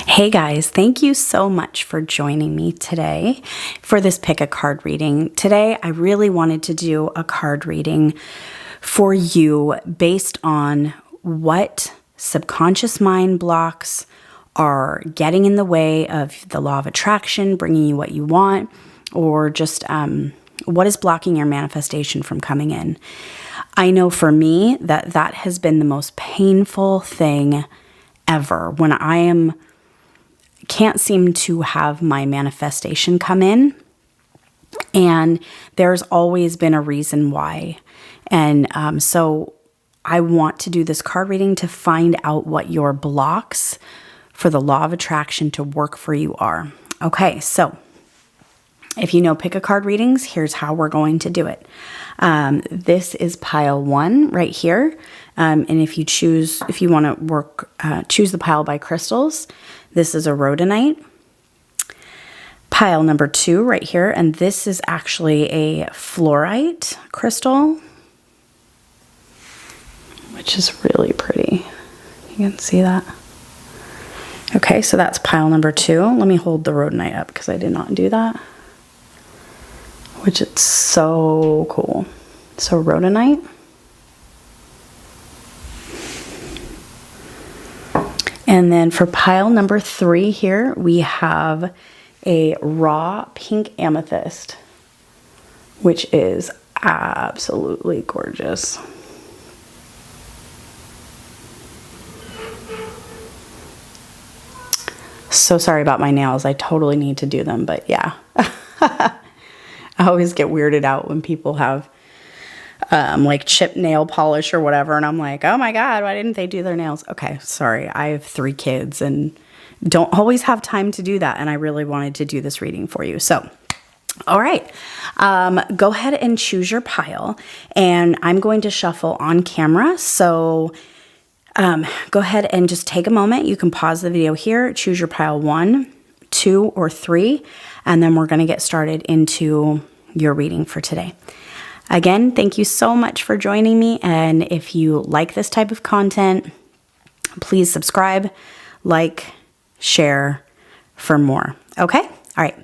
Hey guys, thank you so much for joining me today for this pick a card reading. Today, I really wanted to do a card reading for you based on what subconscious mind blocks are getting in the way of the law of attraction, bringing you what you want, or just what is blocking your manifestation from coming in. I know for me that has been the most painful thing ever when I can't seem to have my manifestation come in. And there's always been a reason why. And so I want to do this card reading to find out what your blocks for the law of attraction to work for you are. Okay, so if you know pick a card readings, here's how we're going to do it. This is pile 1 right here. And if you want to work, choose the pile by crystals. This is a rhodonite. Pile number 2 right here, and this is actually a fluorite crystal, which is really pretty. You can see that. Okay, so that's pile number 2. Let me hold the rhodonite up because I did not do that, which is so cool. So rhodonite. And then for pile number 3 here, we have a raw pink amethyst, which is absolutely gorgeous. So sorry about my nails. I totally need to do them, but yeah. I always get weirded out when people have like chip nail polish or whatever, and I'm like, oh my God, why didn't they do their nails? Okay, sorry, I have 3 kids and don't always have time to do that, and I really wanted to do this reading for you. So, all right, go ahead and choose your pile, and I'm going to shuffle on camera, so go ahead and just take a moment. You can pause the video here, choose your pile 1, 2, or 3, and then we're going to get started into your reading for today. Again, thank you so much for joining me, and if you like this type of content, please subscribe, like, share for more. Okay? All right.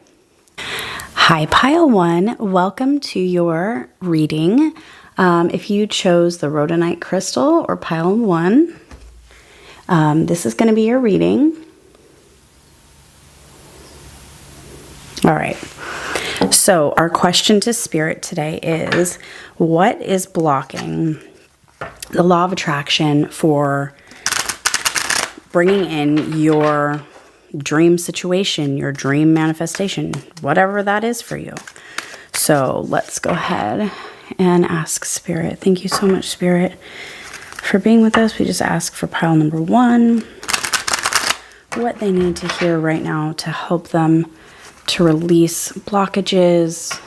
Hi, pile 1. Welcome to your reading. If you chose the rhodonite crystal or pile 1, this is going to be your reading. All right. So our question to Spirit today is, what is blocking the law of attraction for bringing in your dream situation, your dream manifestation, whatever that is for you? So let's go ahead and ask Spirit. Thank you so much, Spirit, for being with us. We just ask for pile number 1, what they need to hear right now to help them to release blockages,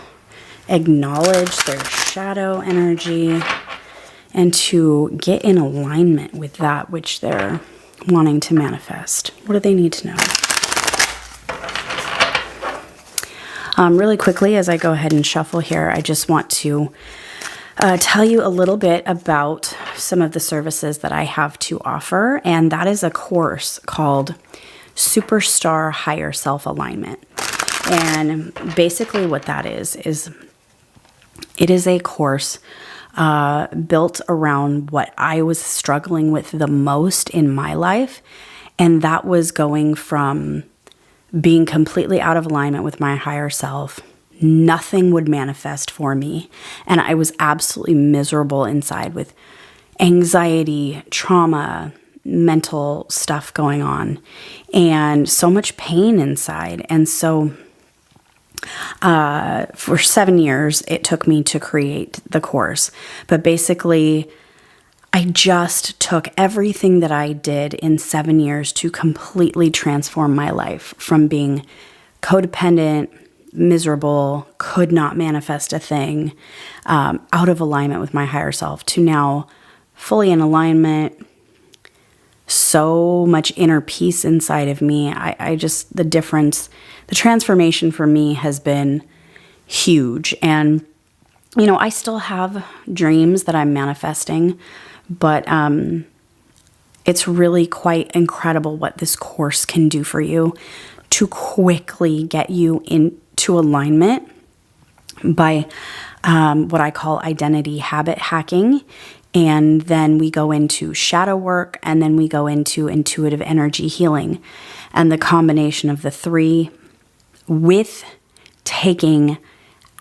acknowledge their shadow energy, and to get in alignment with that which they're wanting to manifest. What do they need to know? Really quickly, as I go ahead and shuffle here, I just want to tell you a little bit about some of the services that I have to offer, and that is a course called Superstar Higher Self Alignment. And basically what that is it is a course built around what I was struggling with the most in my life, and that was going from being completely out of alignment with my higher self. Nothing would manifest for me, and I was absolutely miserable inside with anxiety, trauma, mental stuff going on, and so much pain inside. And so for 7 years, it took me to create the course. But basically, I just took everything that I did in 7 years to completely transform my life from being codependent, miserable, could not manifest a thing, out of alignment with my higher self, to now fully in alignment, so much inner peace inside of me. I just, the difference, the transformation for me has been huge. And, you know, I still have dreams that I'm manifesting, but it's really quite incredible what this course can do for you to quickly get you into alignment by what I call identity habit hacking. And then we go into shadow work, and then we go into intuitive energy healing. And the combination of the three with taking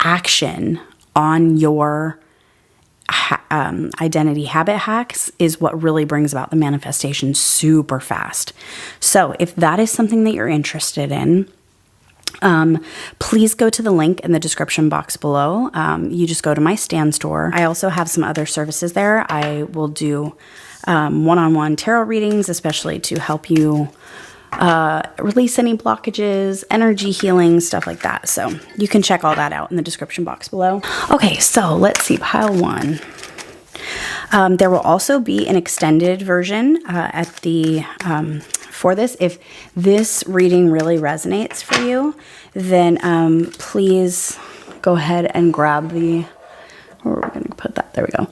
action on your identity habit hacks is what really brings about the manifestation super fast. So if that is something that you're interested in, please go to the link in the description box below. You just go to my Stan store. I also have some other services there. I will do one-on-one tarot readings, especially to help you release any blockages, energy healing, stuff like that. So you can check all that out in the description box below. Okay, so let's see, pile one. There will also be an extended version at the for this. If this reading really resonates for you, then please go ahead and grab the, where we're going to put that, there we go.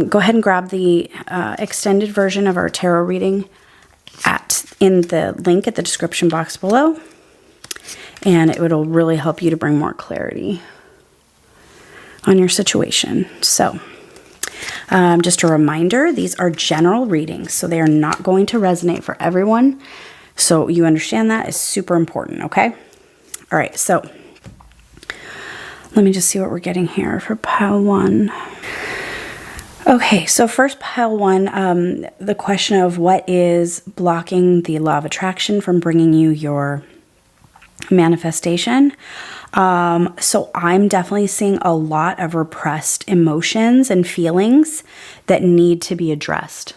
Go ahead and grab the extended version of our tarot reading in the link at the description box below, and it will really help you to bring more clarity on your situation. So just a reminder, these are general readings, so they are not going to resonate for everyone. So you understand that is super important, okay? All right, so let me just see what we're getting here for pile one. Okay, so first pile one, the question of what is blocking the law of attraction from bringing you your manifestation. So I'm definitely seeing a lot of repressed emotions and feelings that need to be addressed.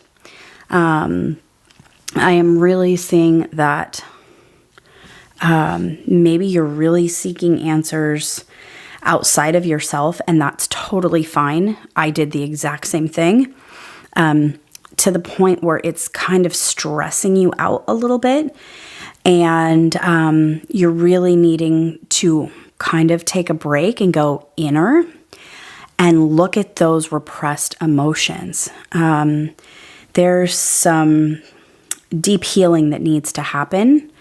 I am really seeing that maybe you're really seeking answers outside of yourself, and that's totally fine. I did the exact same thing, to the point where it's kind of stressing you out a little bit, and you're really needing to kind of take a break and go inner and look at those repressed emotions. There's some deep healing that needs to happen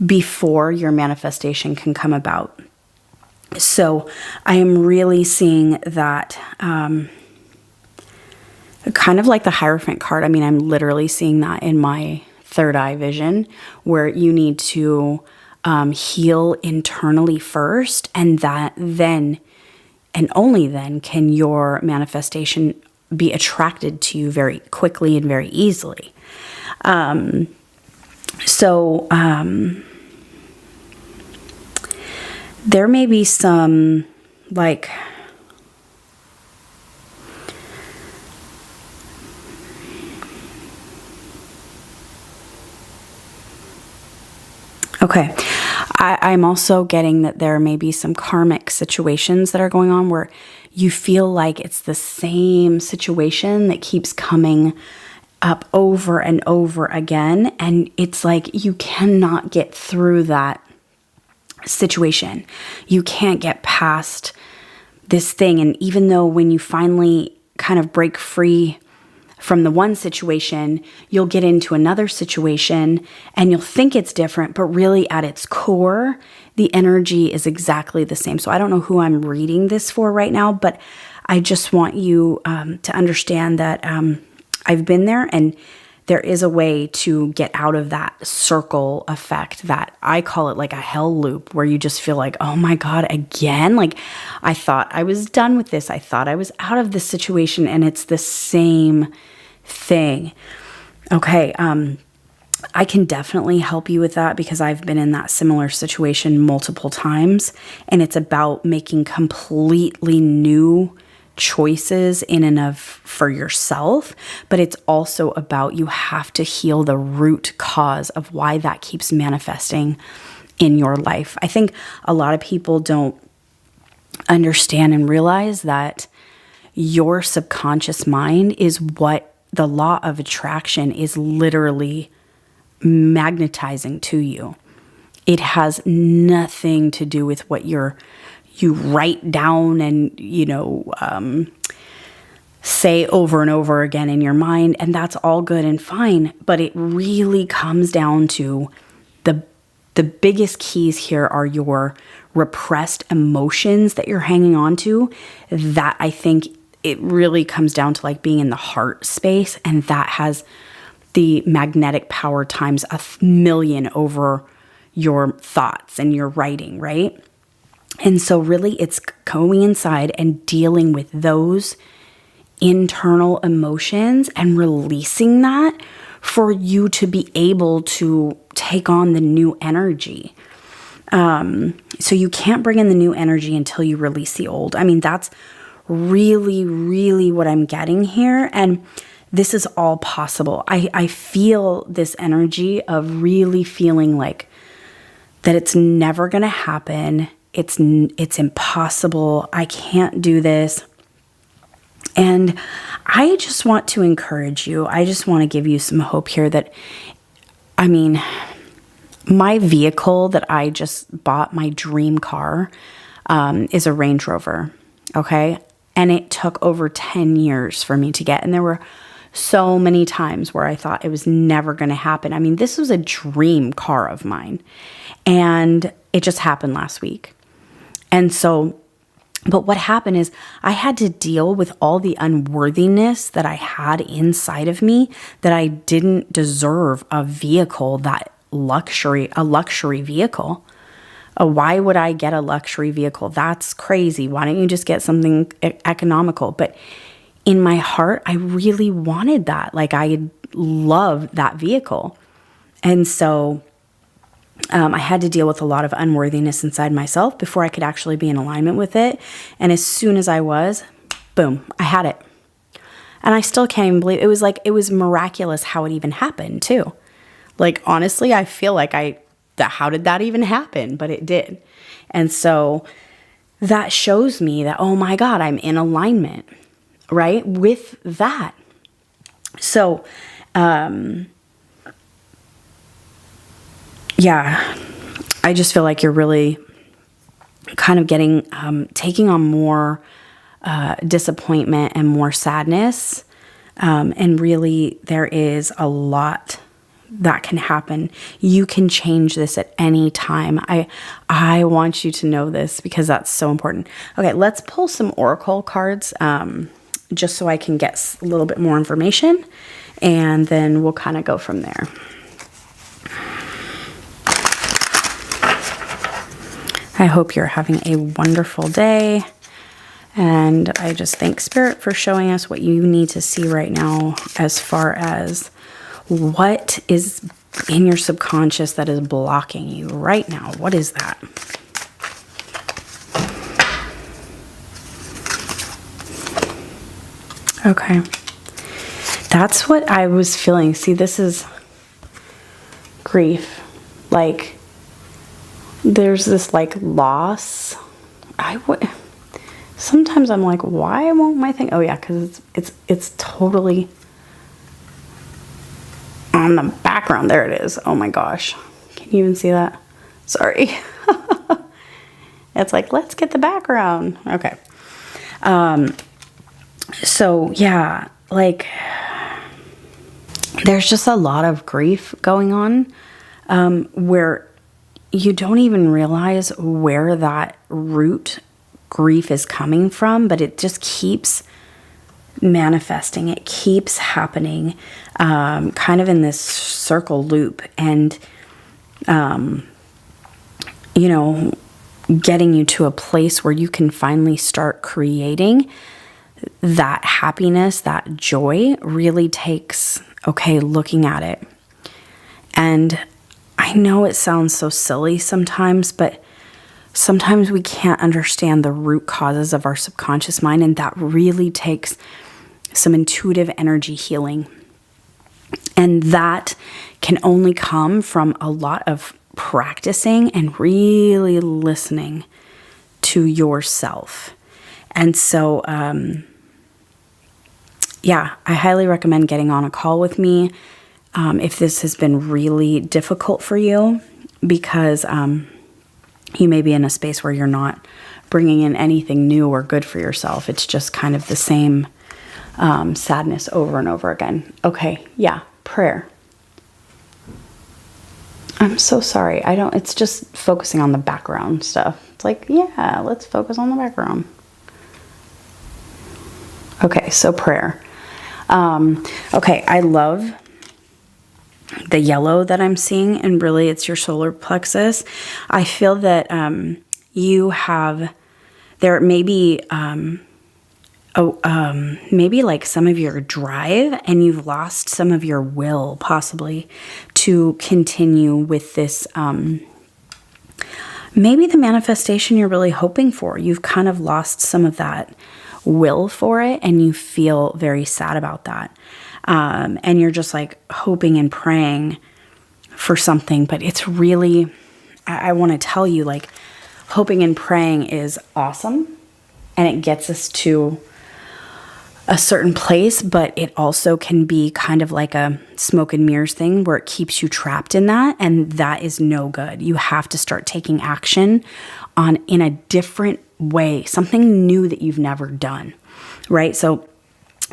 before your manifestation can come about. So I am really seeing that kind of like the Hierophant card. I mean, I'm literally seeing that in my third eye vision, where you need to heal internally first, and that then, and only then, can your manifestation be attracted to you very quickly and very easily. There may be some, like, okay, I'm also getting that there may be some karmic situations that are going on where you feel like it's the same situation that keeps coming up over and over again, and it's like you cannot get through that situation. You can't get past this thing. And even though when you finally kind of break free from the one situation, you'll get into another situation and you'll think it's different, but really at its core, the energy is exactly the same. So I don't know who I'm reading this for right now, but I just want you to understand that I've been there, and there is a way to get out of that circle effect, that I call it like a hell loop, where you just feel like, oh my God, again? Like, I thought I was done with this. I thought I was out of this situation, and it's the same thing. Okay, I can definitely help you with that because I've been in that similar situation multiple times, and it's about making completely new choices in and of for yourself, but it's also about, you have to heal the root cause of why that keeps manifesting in your life. I think a lot of people don't understand and realize that your subconscious mind is what the law of attraction is literally magnetizing to you. It has nothing to do with what you write down and, say over and over again in your mind, and that's all good and fine, but it really comes down to the biggest keys here are your repressed emotions that you're hanging on to. That, I think, it really comes down to like being in the heart space, and that has the magnetic power times 1,000,000 over your thoughts and your writing, right? And so really it's going inside and dealing with those internal emotions and releasing that for you to be able to take on the new energy. So you can't bring in the new energy until you release the old. I mean, that's really, really what I'm getting here. And this is all possible. I feel this energy of really feeling like that it's never going to happen. It's impossible. I can't do this. And I just want to encourage you. I just want to give you some hope here that, I mean, my vehicle that I just bought, my dream car, is a Range Rover. Okay. And it took over 10 years for me to get. And there were so many times where I thought it was never going to happen. I mean, this was a dream car of mine. And it just happened last week. And so, but what happened is I had to deal with all the unworthiness that I had inside of me, that I didn't deserve a vehicle, a luxury vehicle. Why would I get a luxury vehicle? That's crazy. Why don't you just get something economical? But in my heart, I really wanted that. Like, I love that vehicle. And so I had to deal with a lot of unworthiness inside myself before I could actually be in alignment with it. And as soon as I was, boom, I had it. And I still can't even believe it. It was miraculous how it even happened too. Like, honestly, I feel like how did that even happen? But it did. And so that shows me that, oh my God, I'm in alignment, right, with that. So, yeah, I just feel like you're really kind of taking on more disappointment and more sadness. And really, there is a lot that can happen. You can change this at any time. I want you to know this because that's so important. Okay, let's pull some oracle cards just so I can get a little bit more information, and then we'll kind of go from there. I hope you're having a wonderful day. And I just thank Spirit for showing us what you need to see right now as far as what is in your subconscious that is blocking you right now. What is that? Okay. That's what I was feeling. See, this is grief. Like, there's this like loss. Sometimes I'm like, why won't my thing? Oh yeah, because it's totally on the background. There it is. Oh my gosh. Can you even see that? Sorry. It's like, let's get the background. Okay. So yeah, like there's just a lot of grief going on, where you don't even realize where that root grief is coming from, but it just keeps manifesting. It keeps happening, kind of in this circle loop, and, getting you to a place where you can finally start creating that happiness, that joy really takes, looking at it. And I know it sounds so silly sometimes, but sometimes we can't understand the root causes of our subconscious mind, and that really takes some intuitive energy healing. And that can only come from a lot of practicing and really listening to yourself. And so, I highly recommend getting on a call with me if this has been really difficult for you, because you may be in a space where you're not bringing in anything new or good for yourself. It's just kind of the same sadness over and over again. Okay, yeah, prayer. I'm so sorry. It's just focusing on the background stuff. It's like, yeah, let's focus on the background. Okay, so prayer. Okay, I love the yellow that I'm seeing, and really it's your solar plexus. I feel that there may be maybe like some of your drive, and you've lost some of your will possibly to continue with this, maybe the manifestation you're really hoping for. You've kind of lost some of that will for it, and you feel very sad about that. And you're just like hoping and praying for something, but it's really, I want to tell you, like, hoping and praying is awesome, and it gets us to a certain place, but it also can be kind of like a smoke and mirrors thing where it keeps you trapped in that, and that is no good. You have to start taking action in a different way, something new that you've never done, right? So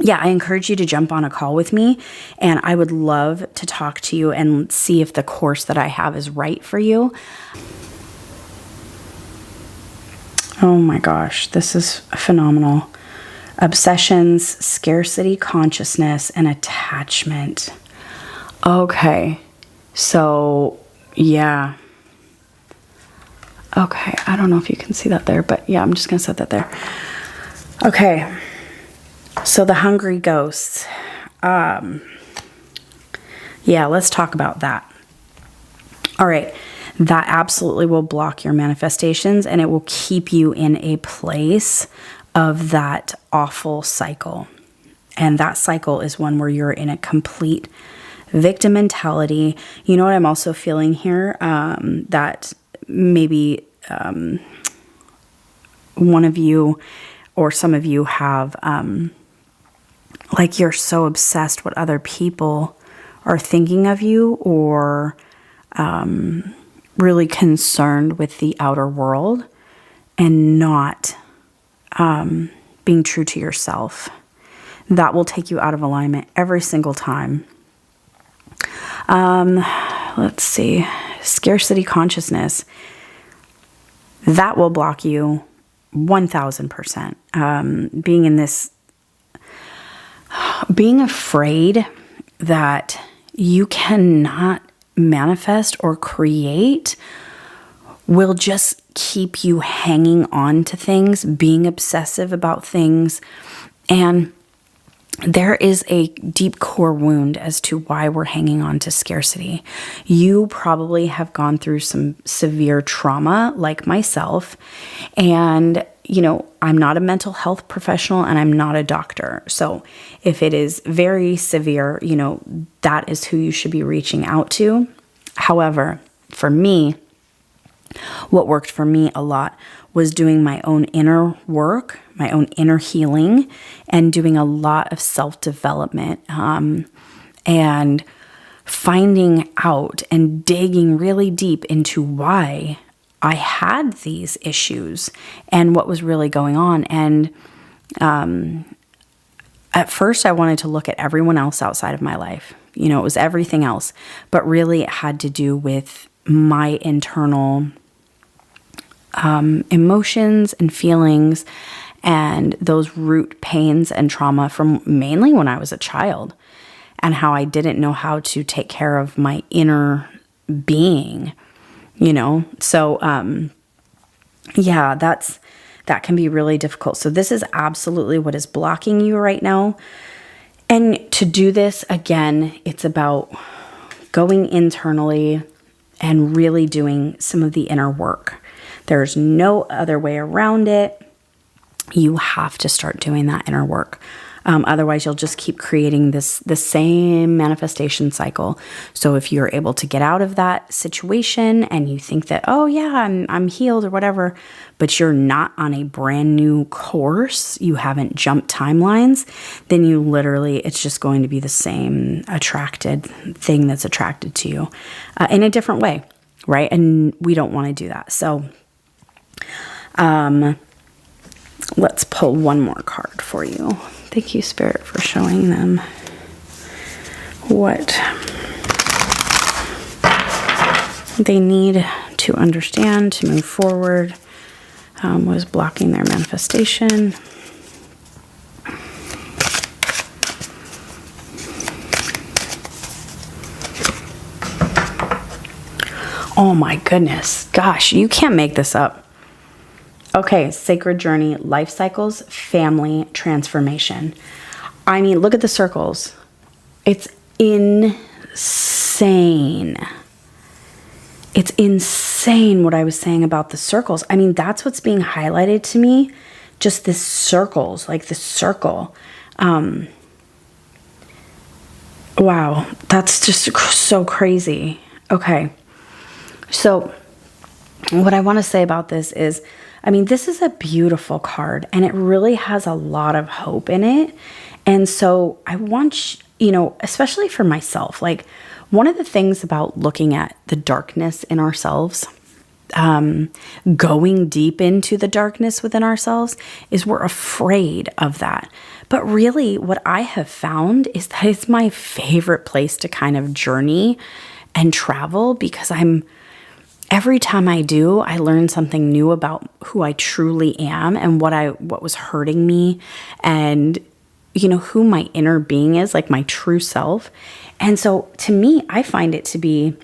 yeah, I encourage you to jump on a call with me, and I would love to talk to you and see if the course that I have is right for you. Oh my gosh, this is phenomenal. Obsessions, scarcity, consciousness, and attachment. Okay, so yeah. Okay, I don't know if you can see that there, but yeah, I'm just going to set that there. Okay, so the hungry ghosts. Yeah, let's talk about that. All right, that absolutely will block your manifestations, and it will keep you in a place of that awful cycle. And that cycle is one where you're in a complete victim mentality. You know what I'm also feeling here? That maybe one of you or some of you have, like, you're so obsessed what other people are thinking of you, or really concerned with the outer world, and not being true to yourself. That will take you out of alignment every single time. Let's see. Scarcity consciousness. That will block you 1000%. Being in this, being afraid that you cannot manifest or create will just keep you hanging on to things, being obsessive about things. And there is a deep core wound as to why we're hanging on to scarcity. You probably have gone through some severe trauma, like myself. And, you know, I'm not a mental health professional, and I'm not a doctor. So if it is very severe, you know, that is who you should be reaching out to. However, for me, what worked for me a lot was doing my own inner work, my own inner healing, and doing a lot of self-development, and finding out and digging really deep into why I had these issues and what was really going on. And at first I wanted to look at everyone else outside of my life. You know, it was everything else, but really it had to do with my internal emotions and feelings, and those root pains and trauma from mainly when I was a child, and how I didn't know how to take care of my inner being, you know? So, yeah, that can be really difficult. So this is absolutely what is blocking you right now. And to do this, again, it's about going internally and really doing some of the inner work. There's no other way around it. You have to start doing that inner work. Otherwise, you'll just keep creating the same manifestation cycle. So if you're able to get out of that situation and you think that, oh yeah, I'm healed or whatever, but you're not on a brand new course, you haven't jumped timelines, then you literally, it's just going to be the same attracted thing that's attracted to you in a different way, right? And we don't want to do that. So, let's pull one more card for you. Thank you, Spirit, for showing them what they need to understand to move forward. Was blocking their manifestation. Oh my goodness. Gosh, you can't make this up. Okay, sacred journey, life cycles, family, transformation. I mean, look at the circles. It's insane. It's insane what I was saying about the circles. I mean, that's what's being highlighted to me. Just this circles, like the circle. Wow, that's just so crazy. Okay, so what I want to say about this is, I mean, this is a beautiful card and it really has a lot of hope in it. And so I want, you know, especially for myself, like one of the things about looking at the darkness in ourselves, going deep into the darkness within ourselves, is we're afraid of that. But really what I have found is that it's my favorite place to kind of journey and travel, because every time I do, I learn something new about who I truly am and what was hurting me, and you know, who my inner being is, like my true self. And so to me, I find it to be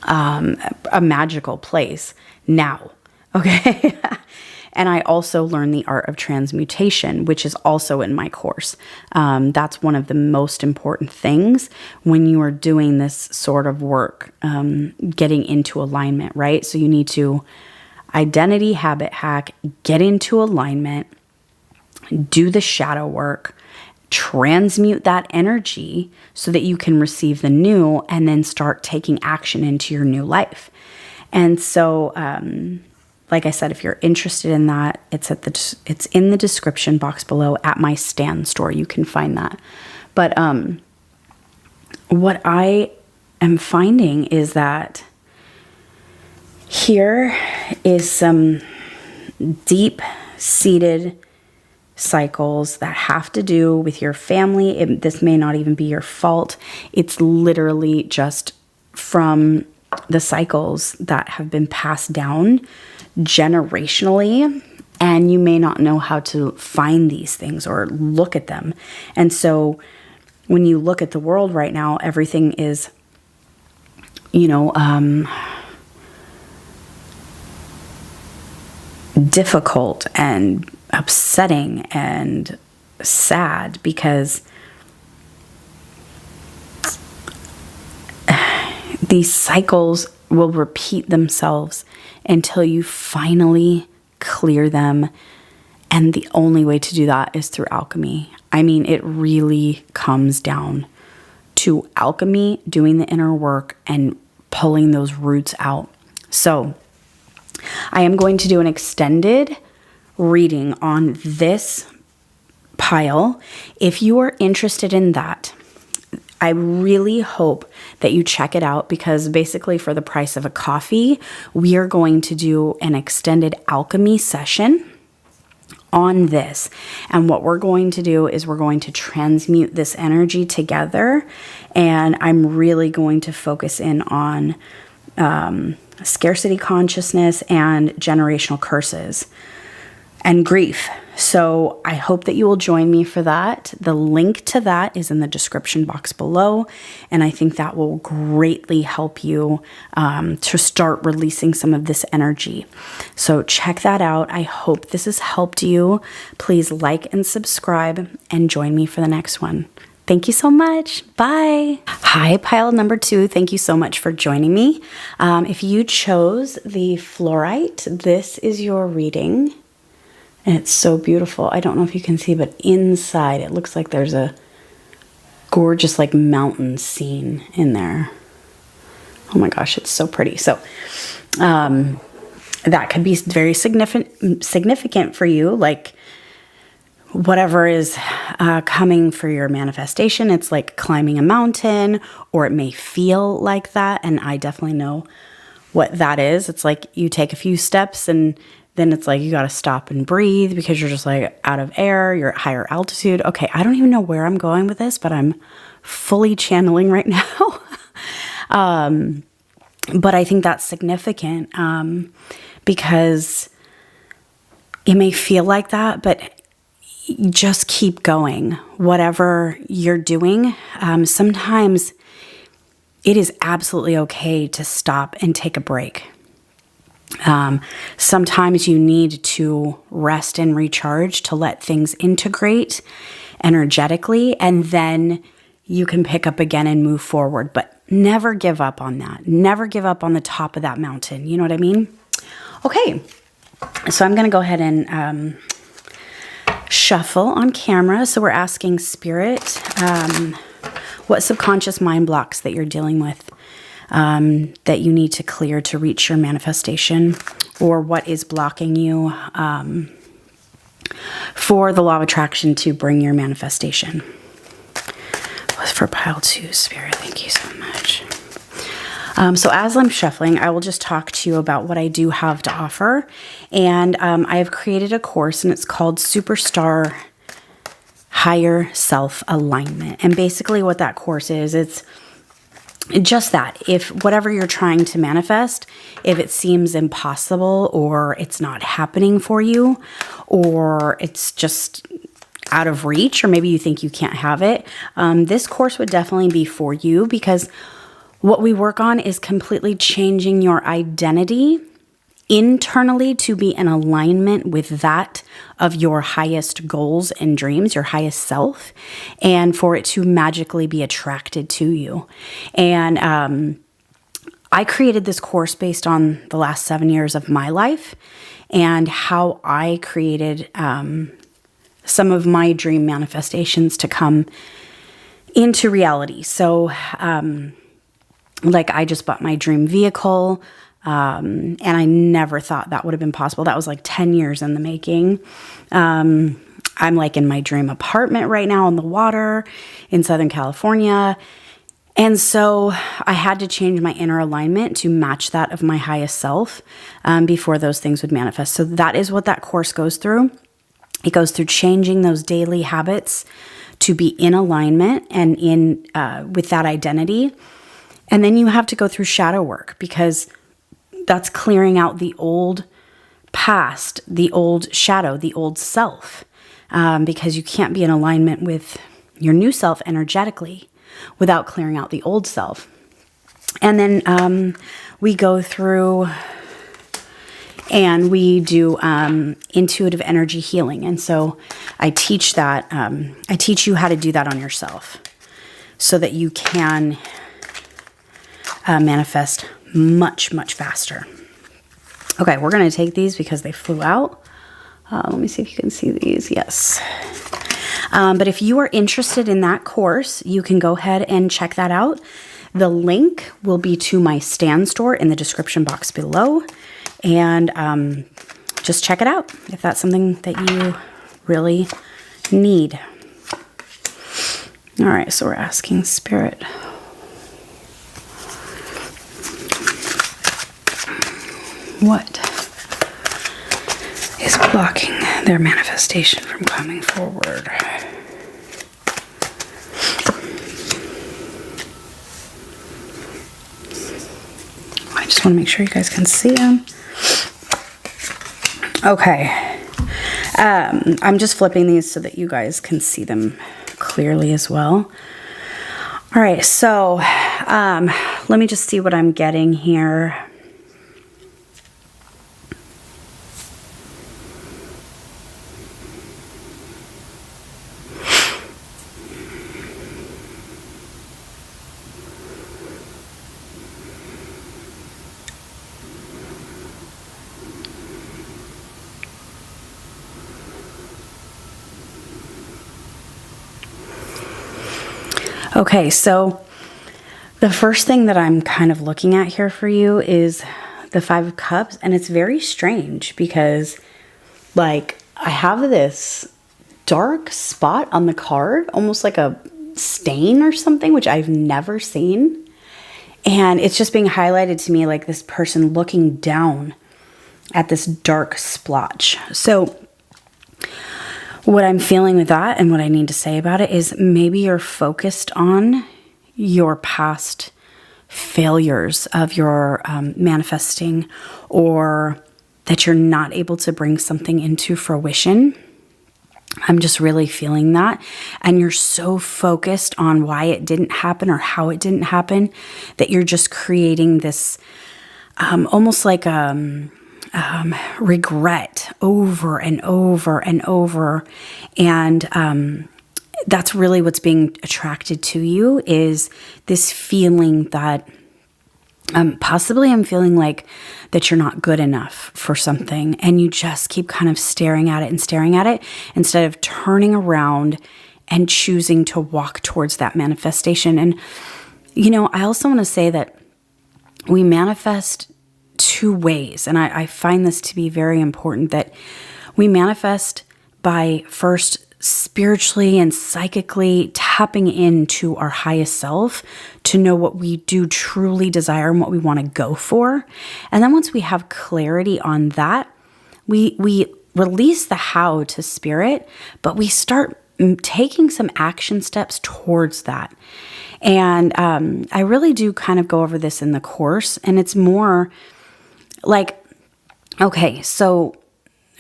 a magical place now. Okay. And I also learned the art of transmutation, which is also in my course. That's one of the most important things when you are doing this sort of work, getting into alignment, right? So you need to identity habit hack, get into alignment, do the shadow work, transmute that energy so that you can receive the new, and then start taking action into your new life. And so, like I said, if you're interested in that, it's in the description box below at my Stan store. You can find that. But what I am finding is that here is some deep-seated cycles that have to do with your family. This may not even be your fault. It's literally just from the cycles that have been passed down generationally, and you may not know how to find these things or look at them. And so when you look at the world right now, everything is, you know, difficult and upsetting and sad, because these cycles will repeat themselves until you finally clear them. And the only way to do that is through alchemy. I mean, it really comes down to alchemy, doing the inner work and pulling those roots out. So I am going to do an extended reading on this pile. If you are interested in that, I really hope that you check it out, because basically for the price of a coffee, we are going to do an extended alchemy session on this. And what we're going to do is we're going to transmute this energy together. And I'm really going to focus in on scarcity consciousness and generational curses and grief. So I hope that you will join me for that. The link to that is in the description box below. And I think that will greatly help you to start releasing some of this energy. So check that out. I hope this has helped you. Please like and subscribe and join me for the next one. Thank you so much. Bye. Hi, pile number 2. Thank you so much for joining me. If you chose the fluorite, this is your reading. And it's so beautiful. I don't know if you can see, but inside it looks like there's a gorgeous like mountain scene in there. Oh my gosh, it's so pretty. So that could be very significant for you, like whatever is coming for your manifestation. It's like climbing a mountain, or it may feel like that. And I definitely know what that is. It's like you take a few steps and then it's like you got to stop and breathe because you're just like out of air, you're at higher altitude. Okay, I don't even know where I'm going with this, but I'm fully channeling right now. But I think that's significant because it may feel like that, but just keep going. Whatever you're doing, sometimes it is absolutely okay to stop and take a break. Sometimes you need to rest and recharge to let things integrate energetically, and then you can pick up again and move forward. But never give up on that. Never give up on the top of that mountain. You know what I mean? Okay, so I'm going to go ahead and shuffle on camera. So we're asking Spirit, what subconscious mind blocks that you're dealing with that you need to clear to reach your manifestation, or what is blocking you for the law of attraction to bring your manifestation. Was for pile 2, Spirit. Thank you so much. So as I'm shuffling, I will just talk to you about what I do have to offer. And I have created a course, and it's called Superstar Higher Self Alignment. And basically what that course is, it's just that. If whatever you're trying to manifest, if it seems impossible, or it's not happening for you, or it's just out of reach, or maybe you think you can't have it, this course would definitely be for you, because what we work on is completely changing your identity internally to be in alignment with that of your highest goals and dreams, your highest self, and for it to magically be attracted to you. And I created this course based on the last 7 years of my life and how I created some of my dream manifestations to come into reality. So, like, I just bought my dream vehicle, and I never thought that would have been possible. That was like 10 years in the making. I'm like in my dream apartment right now on the water in Southern California. And so I had to change my inner alignment to match that of my highest self before those things would manifest. So that is what that course goes through. It goes through changing those daily habits to be in alignment and in with that identity. And then you have to go through shadow work, because that's clearing out the old past, the old shadow, the old self, because you can't be in alignment with your new self energetically without clearing out the old self. And then we go through and we do intuitive energy healing. And so I teach that. I teach you how to do that on yourself so that you can manifest much, much faster. Okay, we're going to take these because they flew out. Let me see if you can see these. Yes. But if you are interested in that course, you can go ahead and check that out. The link will be to my Stan store in the description box below. And just check it out if that's something that you really need. All right, so we're asking Spirit. What is blocking their manifestation from coming forward? I just want to make sure you guys can see them. Okay. I'm just flipping these so that you guys can see them clearly as well. All right, so let me just see what I'm getting here. Okay, so the first thing that I'm kind of looking at here for you is the Five of Cups, and it's very strange because, like, I have this dark spot on the card, almost like a stain or something, which I've never seen, and it's just being highlighted to me like this person looking down at this dark splotch. So what I'm feeling with that and what I need to say about it is maybe you're focused on your past failures of your manifesting, or that you're not able to bring something into fruition. I'm just really feeling that. And you're so focused on why it didn't happen or how it didn't happen that you're just creating this almost like regret over and over and over. And that's really what's being attracted to you, is this feeling that possibly I'm feeling like that you're not good enough for something, and you just keep kind of staring at it instead of turning around and choosing to walk towards that manifestation. And, you know, I also want to say that we manifest two ways. And I find this to be very important, that we manifest by first spiritually and psychically tapping into our highest self to know what we do truly desire and what we want to go for. And then once we have clarity on that, we release the how to spirit, but we start taking some action steps towards that. And I really do kind of go over this in the course, and it's more like, okay, so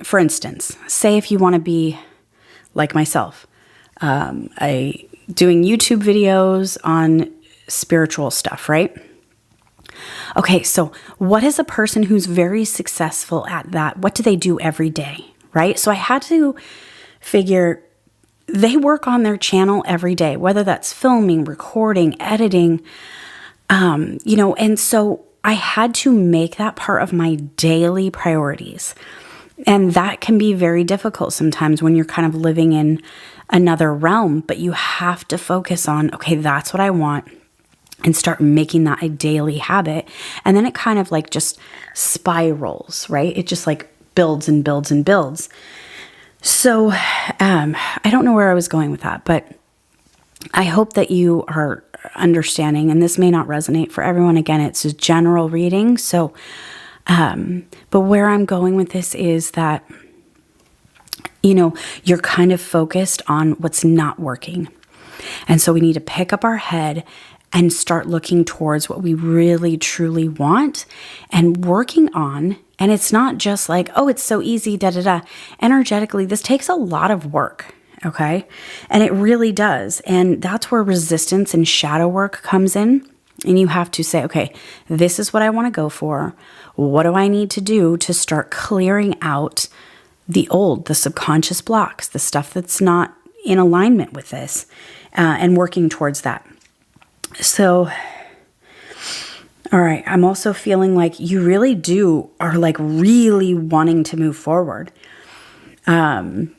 for instance, say if you want to be like myself, doing YouTube videos on spiritual stuff, right? Okay, so what is a person who's very successful at that? What do they do every day, right? So I had to figure they work on their channel every day, whether that's filming, recording, editing, you know, and so I had to make that part of my daily priorities. And that can be very difficult sometimes when you're kind of living in another realm, but you have to focus on, okay, that's what I want, and start making that a daily habit. And then it kind of like just spirals, right? It just like builds and builds and builds. So I don't know where I was going with that, but I hope that you are understanding, and this may not resonate for everyone. Again, it's a general reading. So but where I'm going with this is that, you know, you're kind of focused on what's not working. And so we need to pick up our head and start looking towards what we really, truly want and working on. And it's not just like, oh, it's so easy, Energetically, this takes a lot of work. Okay. And it really does. And that's where resistance and shadow work comes in. And you have to say, okay, this is what I want to go for. What do I need to do to start clearing out the old, the subconscious blocks, the stuff that's not in alignment with this, and working towards that. So, all right, I'm also feeling like you really are like really wanting to move forward. And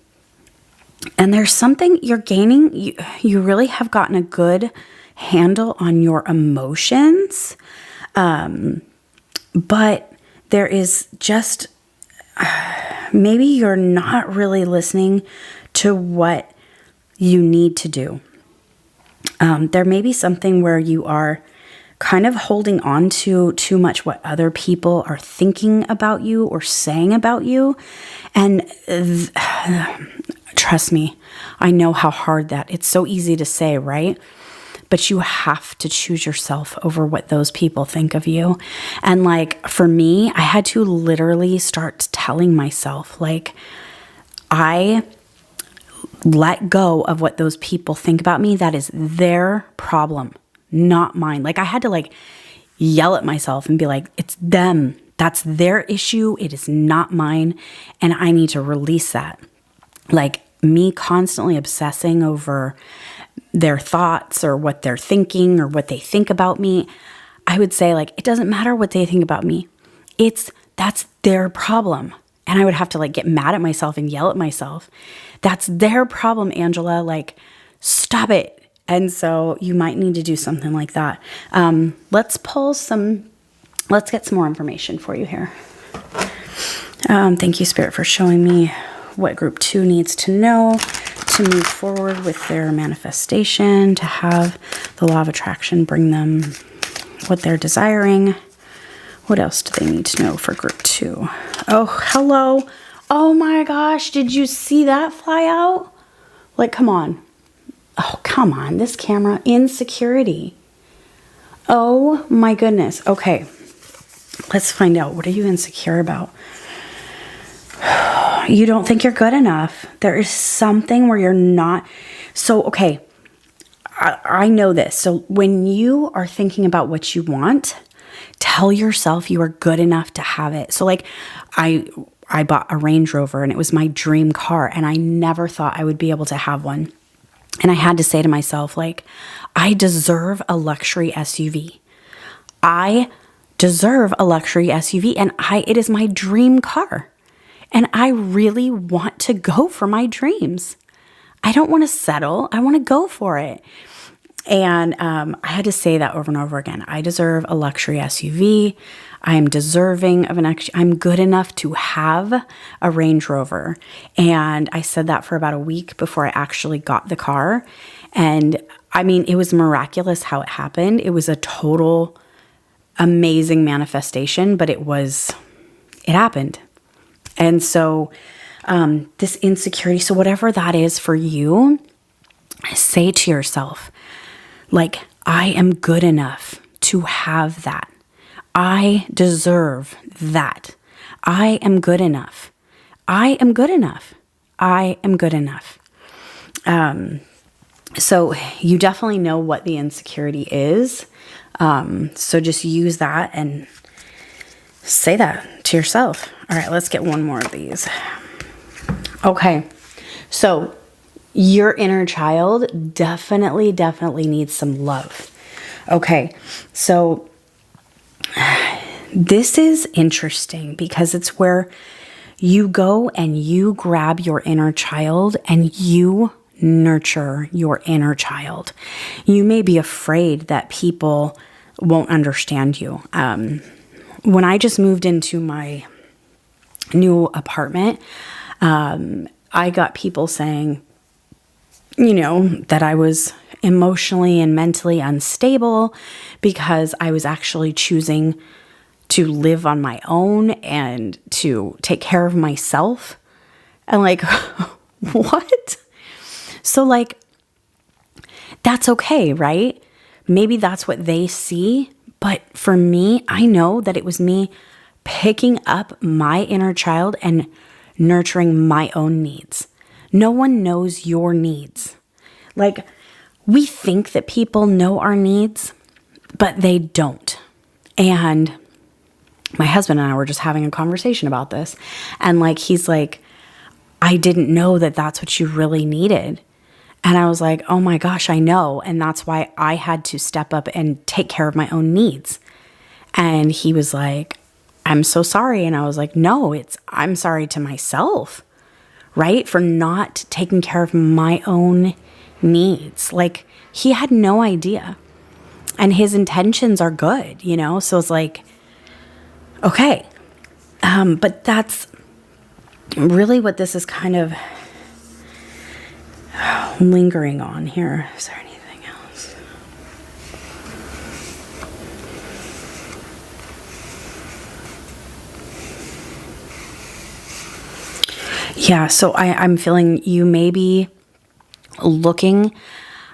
there's something you're gaining. You really have gotten a good handle on your emotions. But there is just, maybe you're not really listening to what you need to do. There may be something where you are kind of holding on to too much what other people are thinking about you or saying about you. And trust me, I know how hard it's so easy to say, right? But you have to choose yourself over what those people think of you. And like, for me, I had to literally start telling myself, like, I let go of what those people think about me. That is their problem, not mine. Like, I had to like yell at myself and be like, it's them. That's their issue. It is not mine. And I need to release that. Like, me constantly obsessing over their thoughts or what they're thinking or what they think about me, I would say, like, it doesn't matter what they think about me. That's their problem. And I would have to like get mad at myself and yell at myself. That's their problem, Angela. Like, stop it. And so you might need to do something like that. Let's get some more information for you here. Thank you, Spirit, for showing me what group 2 needs to know to move forward with their manifestation, to have the law of attraction bring them what they're desiring. What else do they need to know for group 2? Oh, hello. Oh my gosh, did you see that fly out? Like, come on. Oh, come on. This camera. Insecurity. Oh my goodness. Okay. Let's find out. What are you insecure about? You don't think you're good enough. There is something where you're not. So, okay. I know this. So when you are thinking about what you want, tell yourself you are good enough to have it. So like I bought a Range Rover and it was my dream car and I never thought I would be able to have one. And I had to say to myself, like, I deserve a luxury SUV. I deserve a luxury SUV and it is my dream car. And I really want to go for my dreams. I don't want to settle. I want to go for it. And I had to say that over and over again. I deserve a luxury SUV. I am deserving of I'm good enough to have a Range Rover. And I said that for about a week before I actually got the car. And I mean, it was miraculous how it happened. It was a total amazing manifestation, but it happened. And so this insecurity, so whatever that is for you, say to yourself, like, I am good enough to have that. I deserve that. I am good enough. I am good enough. I am good enough. So you definitely know what the insecurity is. So just use that and say that to yourself. All right, let's get one more of these. Okay, so your inner child definitely needs some love. Okay, so this is interesting because it's where you go and you grab your inner child and you nurture your inner child. You may be afraid that people won't understand you. When I just moved into my new apartment, I got people saying, that I was emotionally and mentally unstable because I was actually choosing to live on my own and to take care of myself. And like, what? So like, that's okay, right? Maybe that's what they see. But for me, I know that it was me picking up my inner child and nurturing my own needs. No one knows your needs. Like, we think that people know our needs, but they don't. And my husband and I were just having a conversation about this. And like, he's like, I didn't know that that's what you really needed. And I was like, oh my gosh, I know. And that's why I had to step up and take care of my own needs. And he was like, I'm so sorry. And I was like, no, I'm sorry to myself, right? For not taking care of my own needs. Like, he had no idea. And his intentions are good, So it's like, okay. But that's really what this is kind of lingering on here. Is there anything else? Yeah, so I'm feeling you may be looking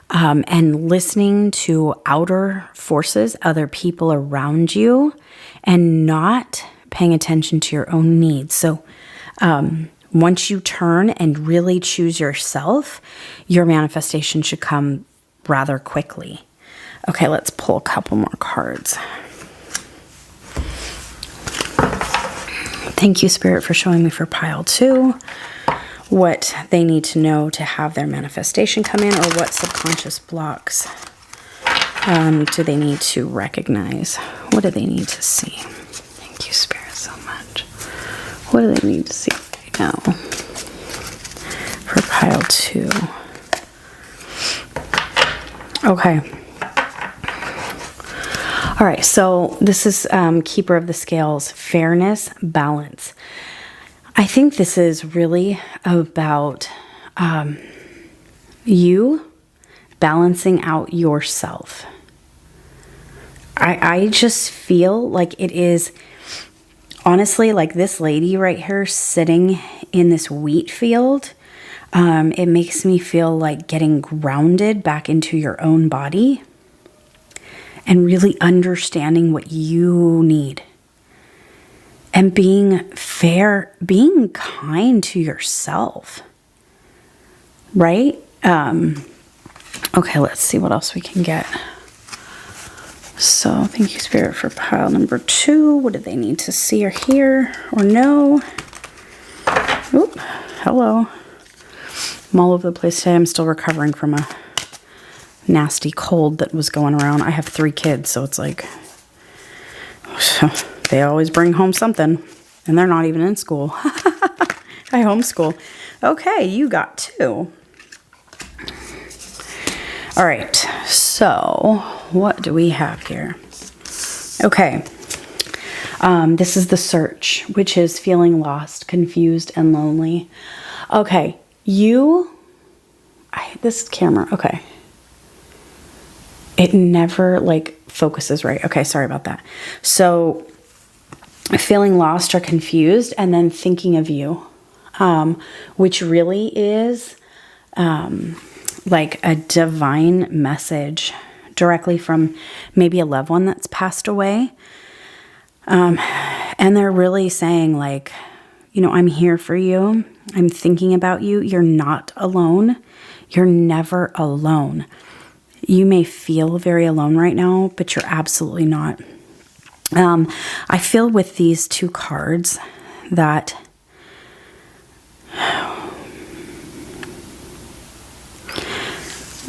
and listening to outer forces, other people around you, and not paying attention to your own needs. So once you turn and really choose yourself, your manifestation should come rather quickly. Okay, let's pull a couple more cards. Thank you, Spirit, for showing me for pile 2 what they need to know to have their manifestation come in, or what subconscious blocks do they need to recognize? What do they need to see? Thank you, Spirit, so much. What do they need to see right now for pile 2? Okay. All right, so this is Keeper of the Scales, fairness, balance. I think this is really about you balancing out yourself. I just feel like it is, honestly, like this lady right here sitting in this wheat field. It makes me feel like getting grounded back into your own body and really understanding what you need. And being fair, being kind to yourself, right? Okay, let's see what else we can get. So, thank you, Spirit, for pile number 2. What do they need to see or hear or know? Oop, hello. I'm all over the place today. I'm still recovering from a nasty cold that was going around. I have 3 kids, so it's like, they always bring home something, and they're not even in school. I homeschool. Okay, you got 2. All right, so what do we have here? Okay, this is the search, which is feeling lost, confused, and lonely. Okay, this camera, okay. It never like focuses right. Okay, sorry about that. So feeling lost or confused and then thinking of you, which really is like a divine message directly from maybe a loved one that's passed away. And they're really saying like, you know, I'm here for you. I'm thinking about you. You're not alone. You're never alone. You may feel very alone right now, but you're absolutely not. I feel with these 2 cards that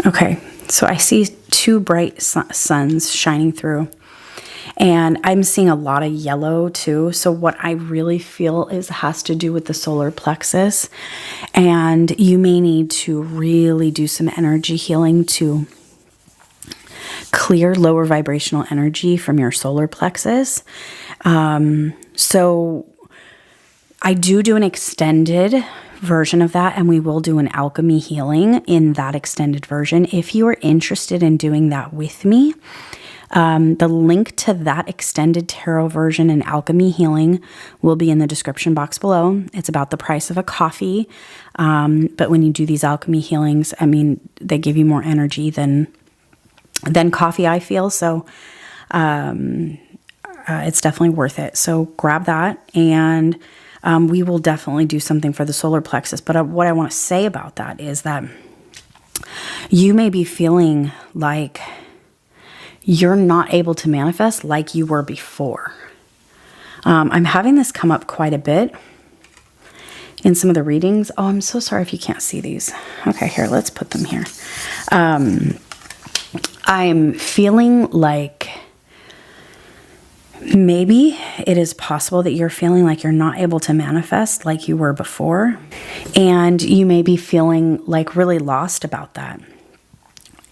okay, so I see 2 bright suns shining through, and I'm seeing a lot of yellow too. So what I really feel has to do with the solar plexus, and you may need to really do some energy healing to clear lower vibrational energy from your solar plexus. So I do an extended version of that, and we will do an alchemy healing in that extended version. If you are interested in doing that with me, the link to that extended tarot version and alchemy healing will be in the description box below. It's about the price of a coffee. But when you do these alchemy healings, I mean, they give you more energy than coffee, I feel. So it's definitely worth it. So grab that, and we will definitely do something for the solar plexus. But what I want to say about that is that you may be feeling like you're not able to manifest like you were before. I'm having this come up quite a bit in some of the readings. Oh, I'm so sorry if you can't see these. Okay, here, let's put them here. I'm feeling like maybe it is possible that you're feeling like you're not able to manifest like you were before. And you may be feeling like really lost about that.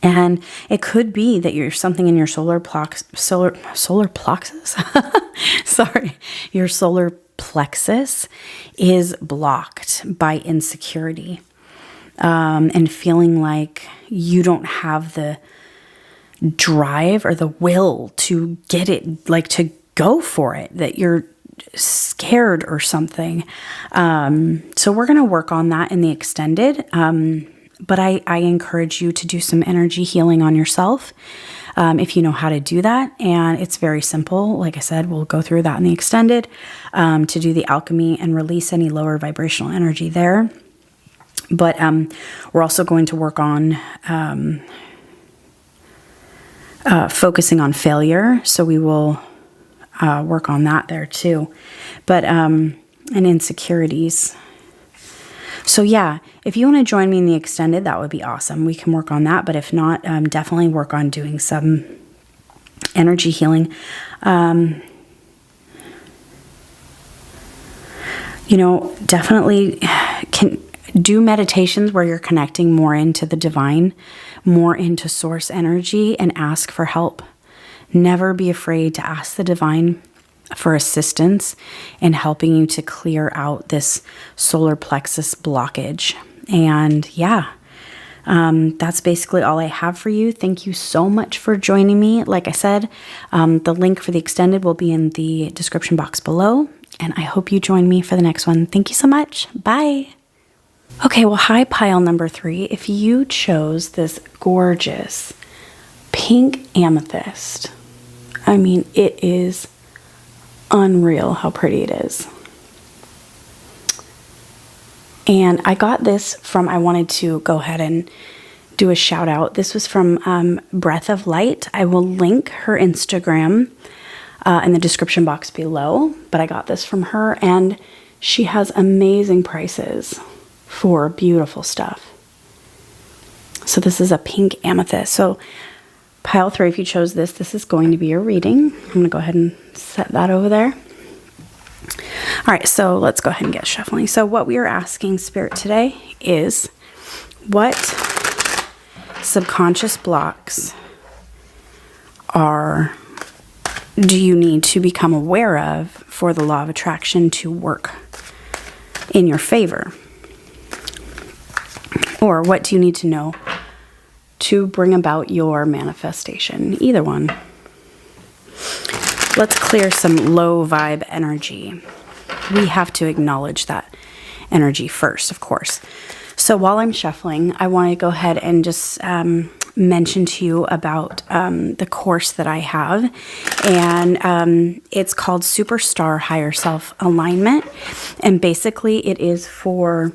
And it could be that you're something in your solar plexus. Sorry, your solar plexus is blocked by insecurity, and feeling like you don't have the drive or the will to get it, like to go for it, that you're scared or something. So we're going to work on that in the extended. But I encourage you to do some energy healing on yourself if you know how to do that. And it's very simple. Like I said, we'll go through that in the extended to do the alchemy and release any lower vibrational energy there. But we're also going to work on focusing on failure. So we will work on that there too. But and insecurities. So yeah, if you want to join me in the extended, that would be awesome. We can work on that. But if not, definitely work on doing some energy healing. You know, definitely can do meditations where you're connecting more into the divine, more into source energy, and ask for help. Never be afraid to ask the divine for assistance in helping you to clear out this solar plexus blockage. And yeah, That's basically all I have for you. Thank you so much for joining me. Like I said, the link for the extended will be in the description box below, and I hope you join me for the next one. Thank you so much. Bye. Okay, well, hi, pile number 3. If you chose this gorgeous pink amethyst, I mean, it is unreal how pretty it is. And I got this from, I wanted to go ahead and do a shout out. This was from Breath of Light. I will link her Instagram in the description box below, but I got this from her, and she has amazing prices for beautiful stuff. So this is a pink amethyst. So pile 3, if you chose this, this is going to be your reading. I'm going to go ahead and set that over there. All right, so let's go ahead and get shuffling. So what we are asking Spirit today is, what subconscious blocks do you need to become aware of for the law of attraction to work in your favor? Or what do you need to know to bring about your manifestation? Either one. Let's clear some low vibe energy. We have to acknowledge that energy first, of course. So while I'm shuffling, I want to go ahead and just mention to you about the course that I have. And it's called Superstar Higher Self Alignment. And basically it is for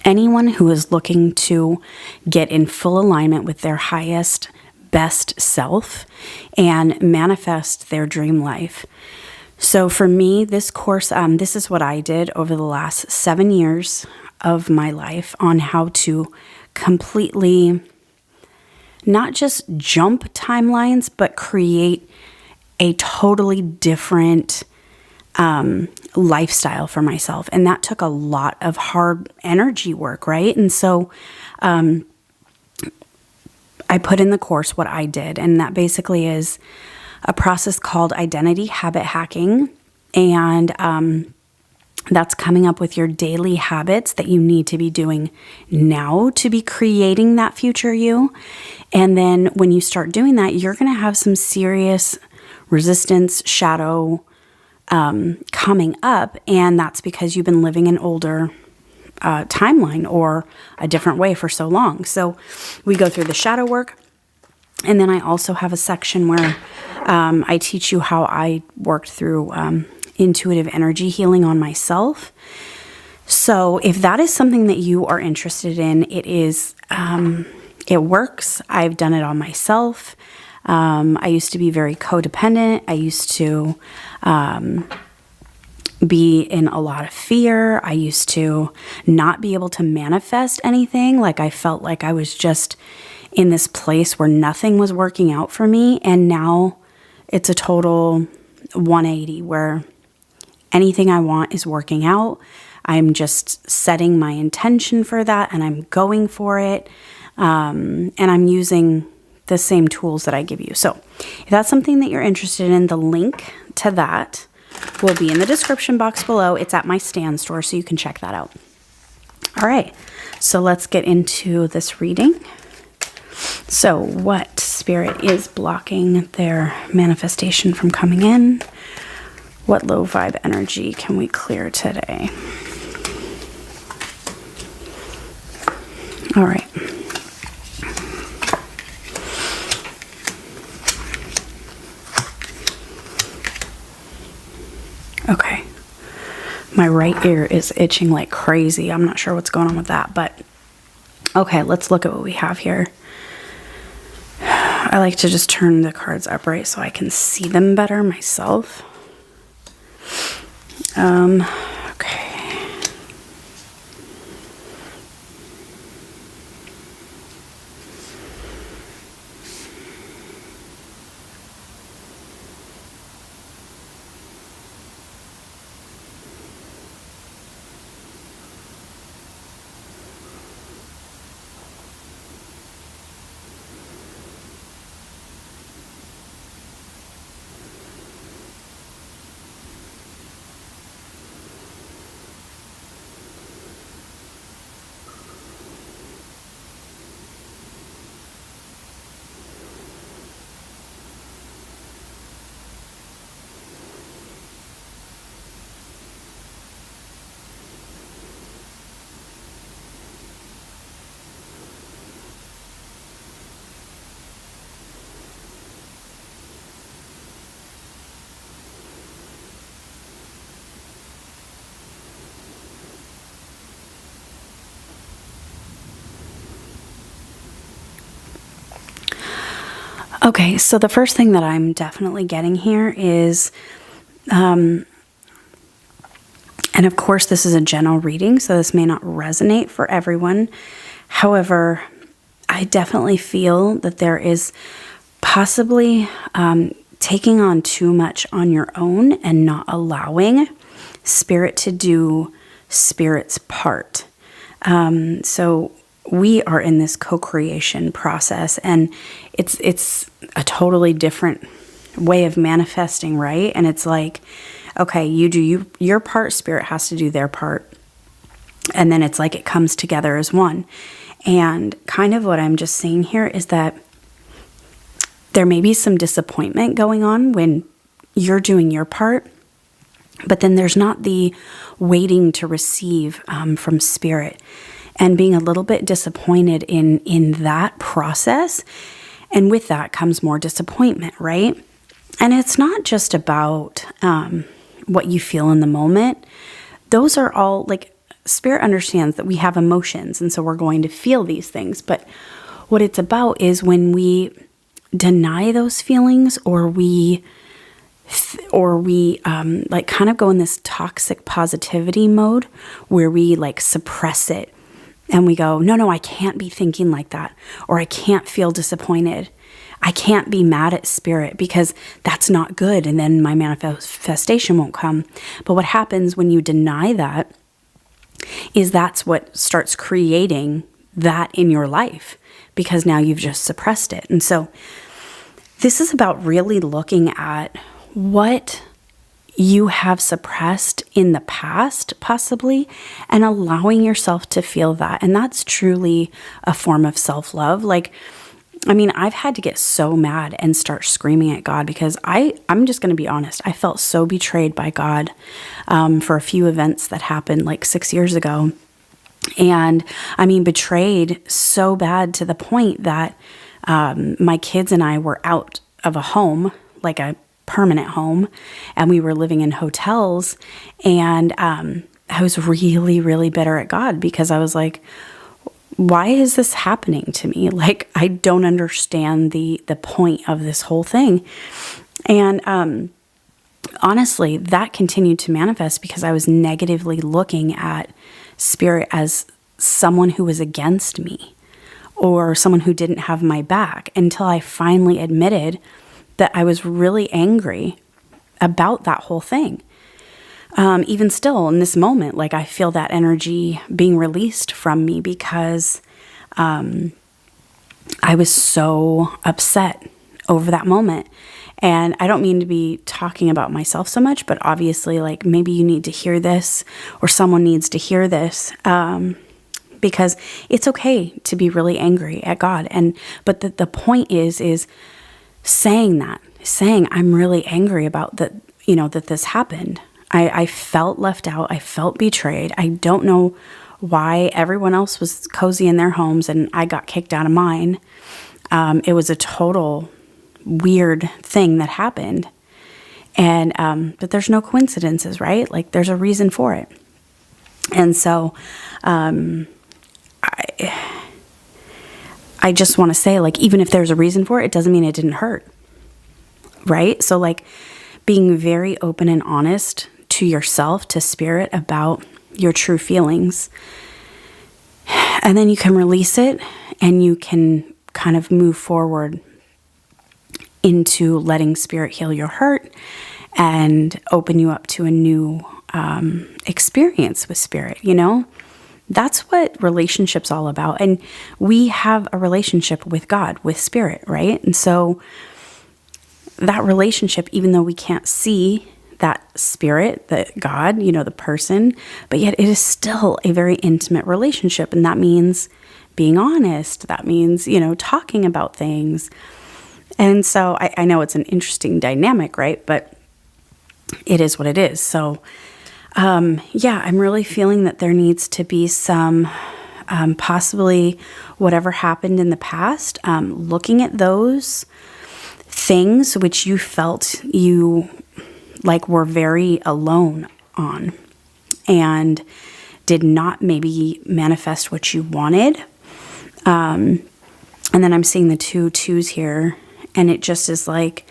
anyone who is looking to get in full alignment with their highest, best self and manifest their dream life. So for me, this course, this is what I did over the last 7 years of my life on how to completely not just jump timelines, but create a totally different lifestyle for myself. And that took a lot of hard energy work, right? And so I put in the course what I did, and that basically is a process called identity habit hacking. And that's coming up with your daily habits that you need to be doing now to be creating that future you. And then when you start doing that, you're going to have some serious resistance, shadow coming up. And that's because you've been living an older timeline or a different way for so long. So we go through the shadow work. And then I also have a section where I teach you how I worked through intuitive energy healing on myself. So if that is something that you are interested in, it works. I've done it on myself. I used to be very codependent. I used to be in a lot of fear. I used to not be able to manifest anything. Like I felt like I was just in this place where nothing was working out for me. And now it's a total 180 where anything I want is working out. I'm just setting my intention for that and I'm going for it. And I'm using the same tools that I give you. So if that's something that you're interested in, the link to that will be in the description box below. It's at my Stan store, so you can check that out. All right, so let's get into this reading. So what spirit is blocking their manifestation from coming in? What low vibe energy can we clear today? All right. Okay. My right ear is itching like crazy. I'm not sure what's going on with that, but okay, let's look at what we have here. I like to just turn the cards upright so I can see them better myself. Okay. Okay, so the first thing that I'm definitely getting here is, and of course this is a general reading, so this may not resonate for everyone. However, I definitely feel that there is possibly taking on too much on your own and not allowing Spirit to do Spirit's part. So we are in this co-creation process, and it's a totally different way of manifesting, right? And it's like, okay, you do your part, Spirit has to do their part. And then it's like it comes together as one. And kind of what I'm just seeing here is that there may be some disappointment going on when you're doing your part, but then there's not the waiting to receive from Spirit, and being a little bit disappointed in that process. And with that comes more disappointment, right? And it's not just about what you feel in the moment. Those are all, like, Spirit understands that we have emotions, and so we're going to feel these things. But what it's about is when we deny those feelings, or we like kind of go in this toxic positivity mode where we like suppress it, and we go, no, I can't be thinking like that, or I can't feel disappointed. I can't be mad at Spirit because that's not good, and then my manifestation won't come. But what happens when you deny that is that's what starts creating that in your life, because now you've just suppressed it. And so this is about really looking at what you have suppressed in the past, possibly, and allowing yourself to feel that. And that's truly a form of self-love. Like, I mean, I've had to get so mad and start screaming at God because I'm just going to be honest. I felt so betrayed by God for a few events that happened like 6 years ago. And I mean, betrayed so bad to the point that my kids and I were out of a home, like a permanent home, and we were living in hotels. And I was really, really bitter at God because I was like, why is this happening to me? Like, I don't understand the point of this whole thing. And honestly, that continued to manifest because I was negatively looking at Spirit as someone who was against me or someone who didn't have my back, until I finally admitted that I was really angry about that whole thing. Even still in this moment, like, I feel that energy being released from me because I was so upset over that moment. And I don't mean to be talking about myself so much, but obviously, like, maybe you need to hear this, or someone needs to hear this, because it's okay to be really angry at God. But the point is saying I'm really angry about that, that this happened. I felt left out. I felt betrayed. I don't know why everyone else was cozy in their homes and I got kicked out of mine. It was a total weird thing that happened. And but there's no coincidences, right? Like, there's a reason for it. And so I just want to say, like, even if there's a reason for it, it doesn't mean it didn't hurt. Right? So, like, being very open and honest to yourself, to Spirit, about your true feelings. And then you can release it, and you can kind of move forward into letting Spirit heal your hurt and open you up to a new experience with Spirit, That's what relationship's all about. And we have a relationship with God, with Spirit, right? And so that relationship, even though we can't see that Spirit, that God, the person, but yet it is still a very intimate relationship. And that means being honest. That means, talking about things. And so I know it's an interesting dynamic, right? But it is what it is. So, I'm really feeling that there needs to be some, possibly whatever happened in the past, looking at those things which you felt you like were very alone on and did not maybe manifest what you wanted. And then I'm seeing the 2 twos here, And it just is like,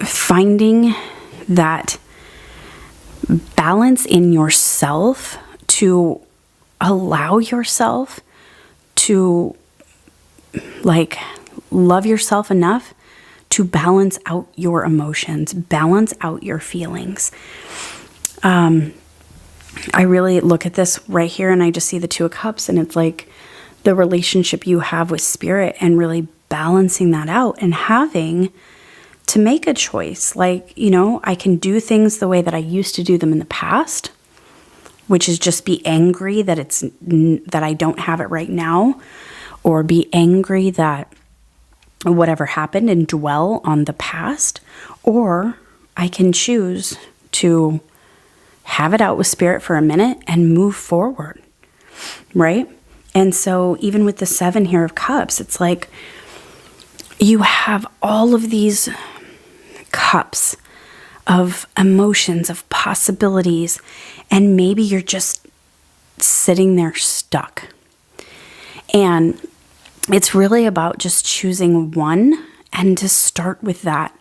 finding that balance in yourself to allow yourself to like love yourself enough to balance out your emotions, balance out your feelings. I really look at this right here and I just see the Two of Cups, and it's like the relationship you have with spirit and really balancing that out and having to make a choice. Like, I can do things the way that I used to do them in the past, which is just be angry that I don't have it right now, or be angry that whatever happened and dwell on the past. Or I can choose to have it out with spirit for a minute and move forward, right? And so even with the 7 here of Cups, it's like you have all of these cups of emotions, of possibilities, and maybe you're just sitting there stuck. And it's really about just choosing one and to start with that.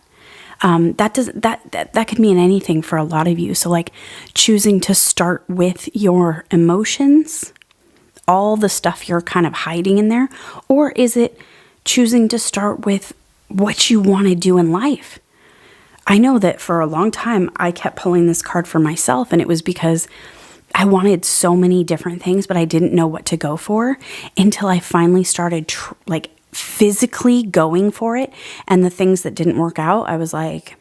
That could mean anything for a lot of you. So like choosing to start with your emotions, all the stuff you're kind of hiding in there, or is it choosing to start with what you want to do in life? I know that for a long time I kept pulling this card for myself, and it was because I wanted so many different things, but I didn't know what to go for until I finally started physically going for it. And the things that didn't work out, I was like,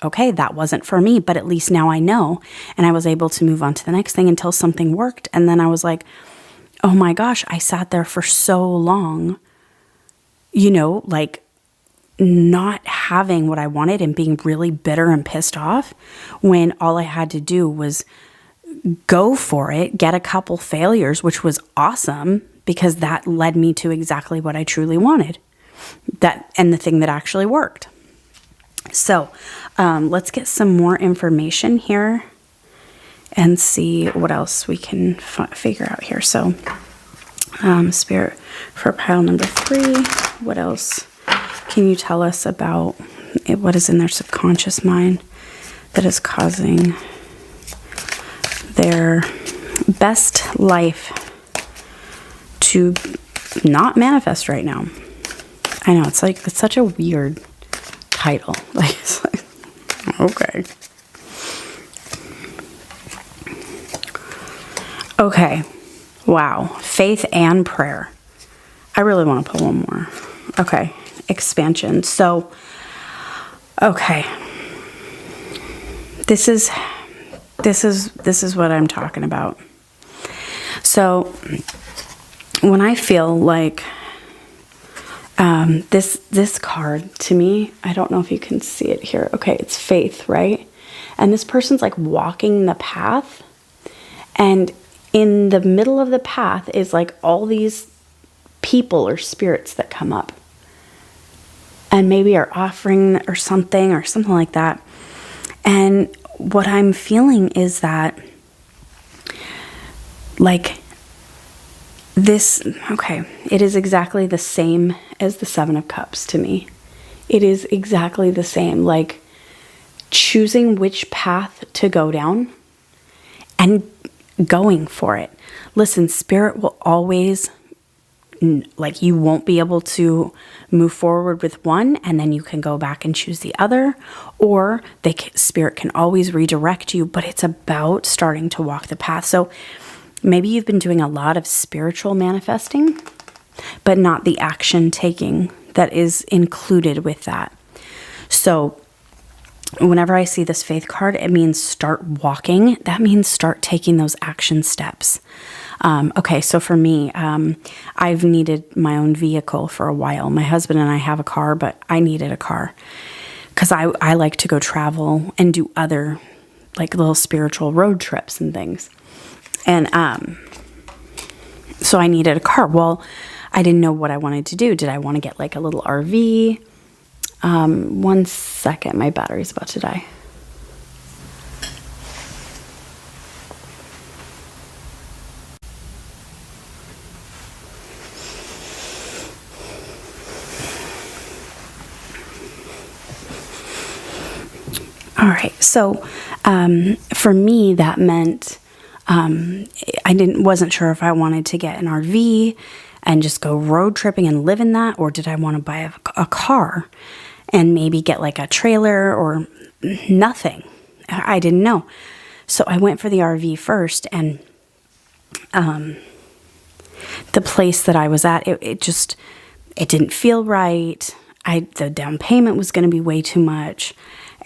okay, that wasn't for me, but at least now I know. And I was able to move on to the next thing until something worked. And then I was like, oh my gosh, I sat there for so long, not having what I wanted and being really bitter and pissed off, when all I had to do was go for it, get a couple failures, which was awesome because that led me to exactly what I truly wanted, and the thing that actually worked. So let's get some more information here and see what else we can figure out here. So Spirit, for pile number 3, what else can you tell us about what is in their subconscious mind that is causing their best life to not manifest right now? I know, it's such a weird title. It's like, okay. Okay. Wow. Faith and prayer. I really want to pull one more. Okay. Expansion. So, okay. This is what I'm talking about. So when I feel like this card to me, I don't know if you can see it here. Okay, it's faith, right? And this person's like walking the path, and in the middle of the path is like all these people or spirits that come up and maybe are offering or something like that. And what I'm feeling is that like this, okay, it is exactly the same as the 7 of Cups to me. It is exactly the same, like choosing which path to go down and going for it. Listen, spirit will always, like, you won't be able to move forward with one and then you can go back and choose the other, or spirit can always redirect you, but it's about starting to walk the path. So maybe you've been doing a lot of spiritual manifesting, but not the action taking that is included with that. So whenever I see this faith card, it means start walking. That means start taking those action steps. Okay, so for me, I've needed my own vehicle for a while. My husband and I have a car, but I needed a car because I like to go travel and do other like little spiritual road trips and things. And so I needed a car. Well, I didn't know what I wanted to do. Did I want to get like a little RV? 1 second, my battery's about to die. All right. So for me, that meant wasn't sure if I wanted to get an RV and just go road tripping and live in that, or did I want to buy a car and maybe get like a trailer or nothing. I didn't know. So I went for the RV first, and the place that I was at, it didn't feel right. The down payment was going to be way too much.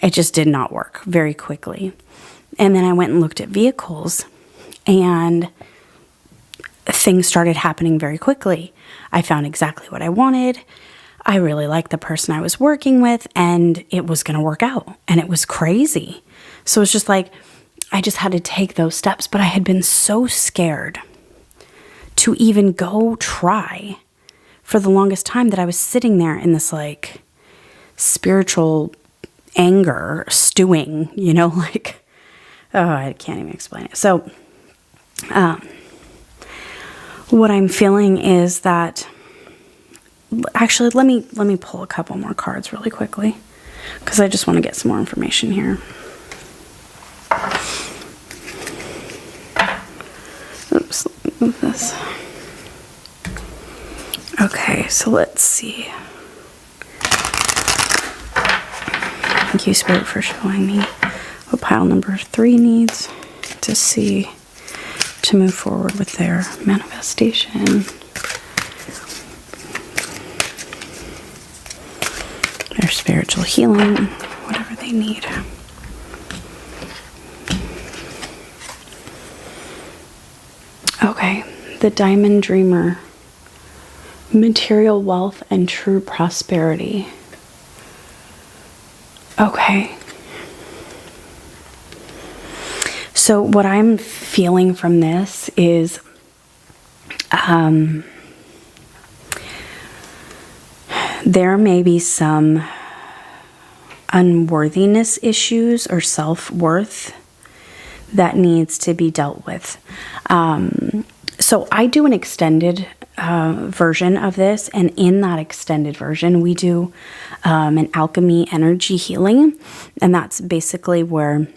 It just did not work very quickly. And then I went and looked at vehicles, and things started happening very quickly. I found exactly what I wanted. I really liked the person I was working with, and it was going to work out. And it was crazy. So it's just like, I just had to take those steps, but I had been so scared to even go try for the longest time that I was sitting there in this like spiritual anger stewing, like, oh, I can't even explain it. So, what I'm feeling is that, actually, let me pull a couple more cards really quickly, because I just want to get some more information here. Oops, let me move this. Okay, so let's see. Thank you, Spirit, for showing me what pile number 3 needs to move forward with their manifestation. Their spiritual healing, whatever they need. Okay, the Diamond Dreamer. Material wealth and true prosperity. Okay. So what I'm feeling from this is there may be some unworthiness issues or self-worth that needs to be dealt with. So I do an extended version of this, and in that extended version we do an alchemy energy healing, and that's basically where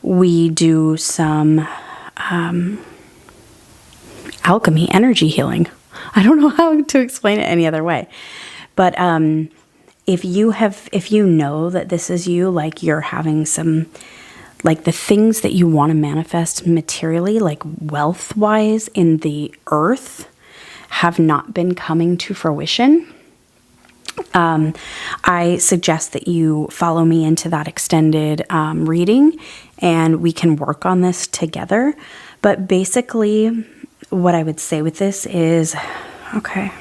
we do some alchemy energy healing. I don't know how to explain it any other way, but if you know that this is you, like you're having some, like the things that you want to manifest materially, like wealth-wise in the earth, have not been coming to fruition, I suggest that you follow me into that extended reading, and we can work on this together. But basically, what I would say with this is, okay.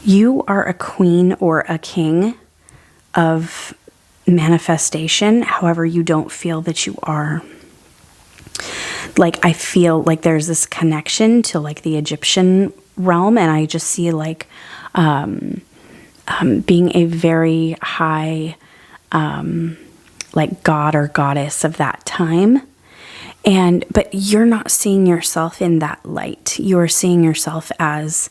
You are a queen or a king of manifestation. However, you don't feel that you are. Like, I feel like there's this connection to like the Egyptian realm, and I just see like being a very high like god or goddess of that time. But you're not seeing yourself in that light. You're seeing yourself as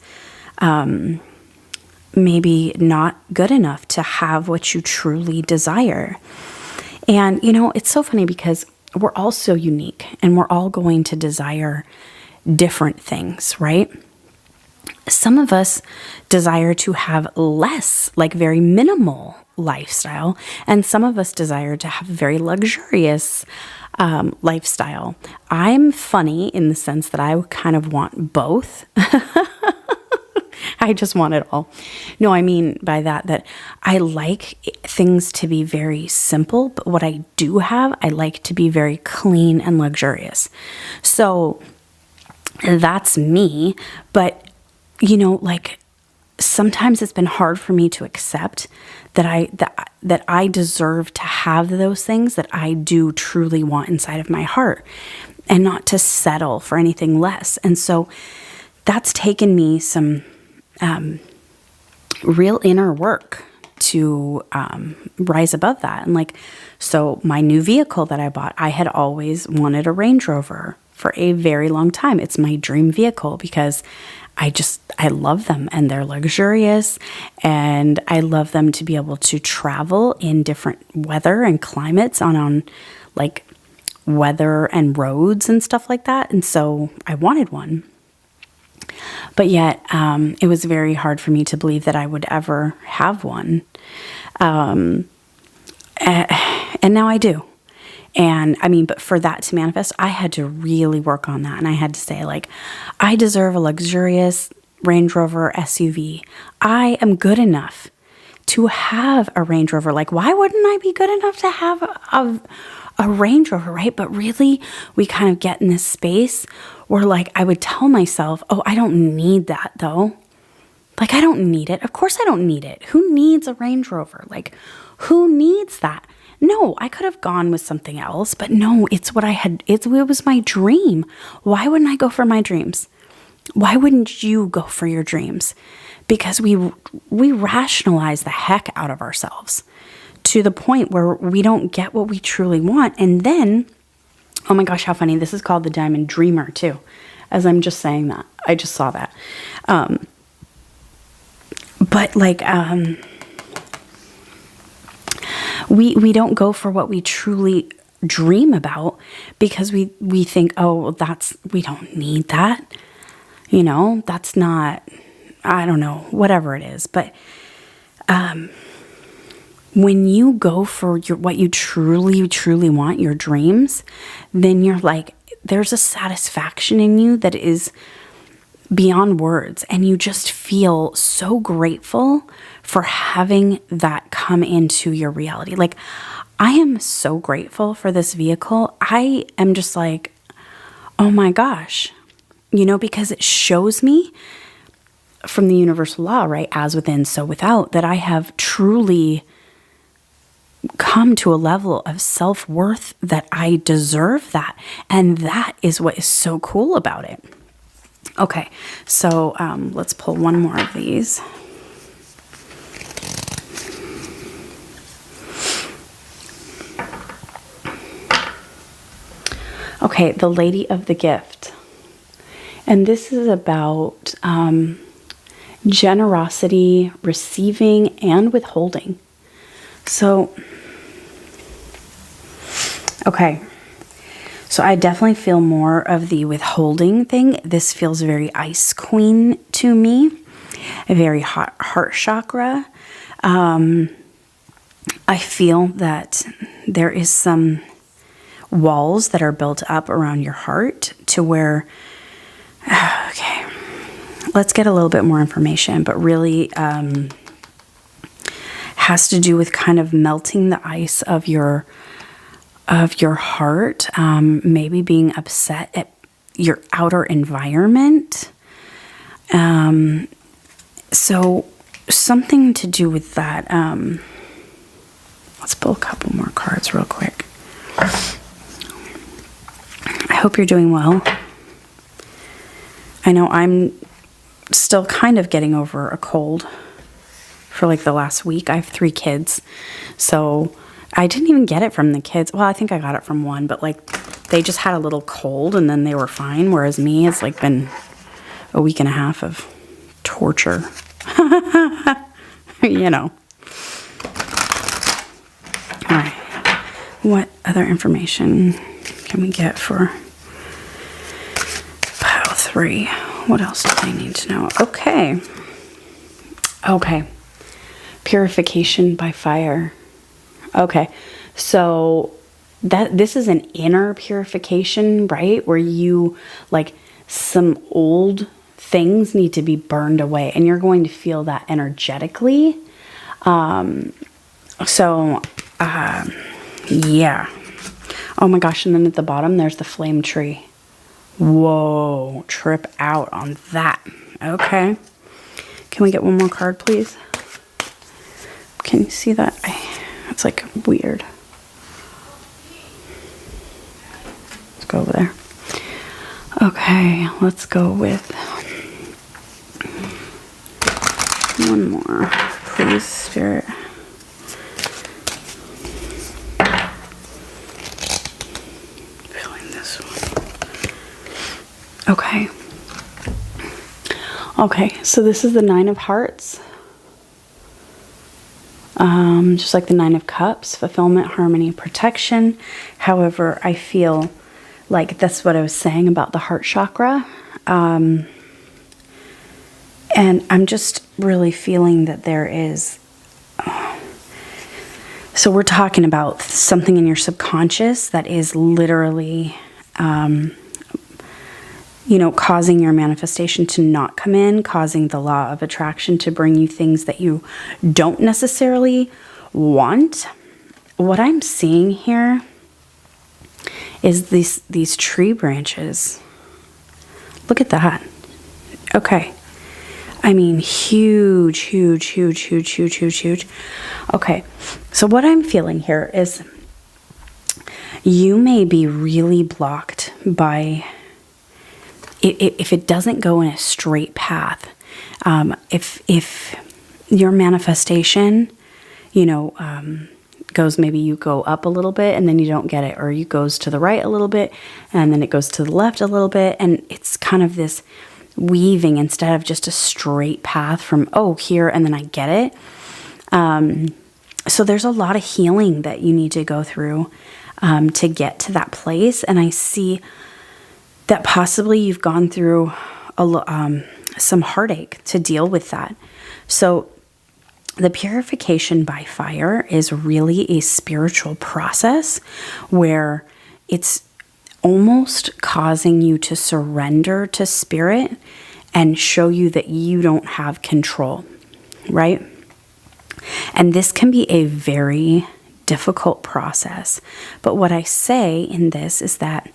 maybe not good enough to have what you truly desire. And, it's so funny because we're all so unique, and we're all going to desire different things, right? Some of us desire to have less, like very minimal lifestyle, and some of us desire to have a very luxurious lifestyle. I'm funny in the sense that I kind of want both. I just want it all. No, I mean by that I like things to be very simple, but what I do have, I like to be very clean and luxurious. So that's me. But, like sometimes it's been hard for me to accept that I deserve to have those things that I do truly want inside of my heart, and not to settle for anything less. And so that's taken me some real inner work to rise above that. And so my new vehicle that I bought, I had always wanted a Range Rover for a very long time. It's my dream vehicle because I love them, and they're luxurious, and I love them to be able to travel in different weather and climates on like weather and roads and stuff like that. And so I wanted one. But yet, it was very hard for me to believe that I would ever have one. And now I do. And I mean, but for that to manifest, I had to really work on that. And I had to say, like, I deserve a luxurious Range Rover SUV. I am good enough to have a Range Rover. Like, why wouldn't I be good enough to have a Range Rover, right? But really, we kind of get in this space where, like, I would tell myself, oh, I don't need that though. Like, I don't need it. Of course I don't need it. Who needs a Range Rover? Like, who needs that? No, I could have gone with something else, but no, it's what I had. It was my dream. Why wouldn't I go for my dreams? Why wouldn't you go for your dreams? Because we rationalize the heck out of ourselves to the point where we don't get what we truly want. And then, oh my gosh, how funny. This is called the Diamond Dreamer too. As I'm just saying that, I just saw that. But like, we don't go for what we truly dream about because we think, oh, we don't need that. You know, that's not, I don't know, whatever it is. But when you go for what you truly, truly want, your dreams, then you're like, there's a satisfaction in you that is beyond words. And you just feel so grateful for having that come into your reality. Like, I am so grateful for this vehicle. I am just like, oh my gosh, you know, because it shows me from the universal law, right? As within, so without, that I have truly come to a level of self-worth that I deserve that. And that is what is so cool about it. Okay, so let's pull one more of these. Okay, the Lady of the Gift. And this is about generosity, receiving, and withholding. So, okay. So I definitely feel more of the withholding thing. This feels very Ice Queen to me. A very hot heart chakra. I feel that there is some walls that are built up around your heart to where, okay, let's get a little bit more information, but really has to do with kind of melting the ice of your heart, maybe being upset at your outer environment. So something to do with that. Let's pull a couple more cards real quick. I hope you're doing well. I know I'm still kind of getting over a cold for like the last week. I have 3 kids, so I didn't even get it from the kids. Well, I think I got it from one, but like they just had a little cold and then they were fine. Whereas me, it's like been a week and a half of torture. You know. All right. What other information can we get for pile 3? What else do they need to know? Okay. Okay. Purification by fire. Okay. So this is an inner purification, right? Where you, like, some old things need to be burned away, and you're going to feel that energetically. Yeah. Oh my gosh, and then at the bottom, there's the flame tree. Whoa, trip out on that. Okay. Can we get one more card, please? Can you see that? It's like weird. Let's go over there. Okay, let's go with one more, please, Spirit. Feeling this one. Okay. Okay, so this is the Nine of Hearts. Just like the Nine of Cups, fulfillment, harmony, protection. However, I feel like that's what I was saying about the heart chakra. And I'm just really feeling that there is... So we're talking about something in your subconscious that is literally... causing your manifestation to not come in, causing the law of attraction to bring you things that you don't necessarily want. What I'm seeing here is these tree branches. Look at that. Okay. I mean, huge, huge, huge, huge, huge, huge, huge. Okay. So what I'm feeling here is you may be really blocked by... If it doesn't go in a straight path, if your manifestation, goes, maybe you go up a little bit and then you don't get it, or you goes to the right a little bit and then it goes to the left a little bit, and it's kind of this weaving instead of just a straight path from, oh, here, and then I get it. So there's a lot of healing that you need to go through to get to that place, and I see that possibly you've gone through some heartache to deal with that. So the purification by fire is really a spiritual process where it's almost causing you to surrender to spirit and show you that you don't have control, right? And this can be a very difficult process. But what I say in this is that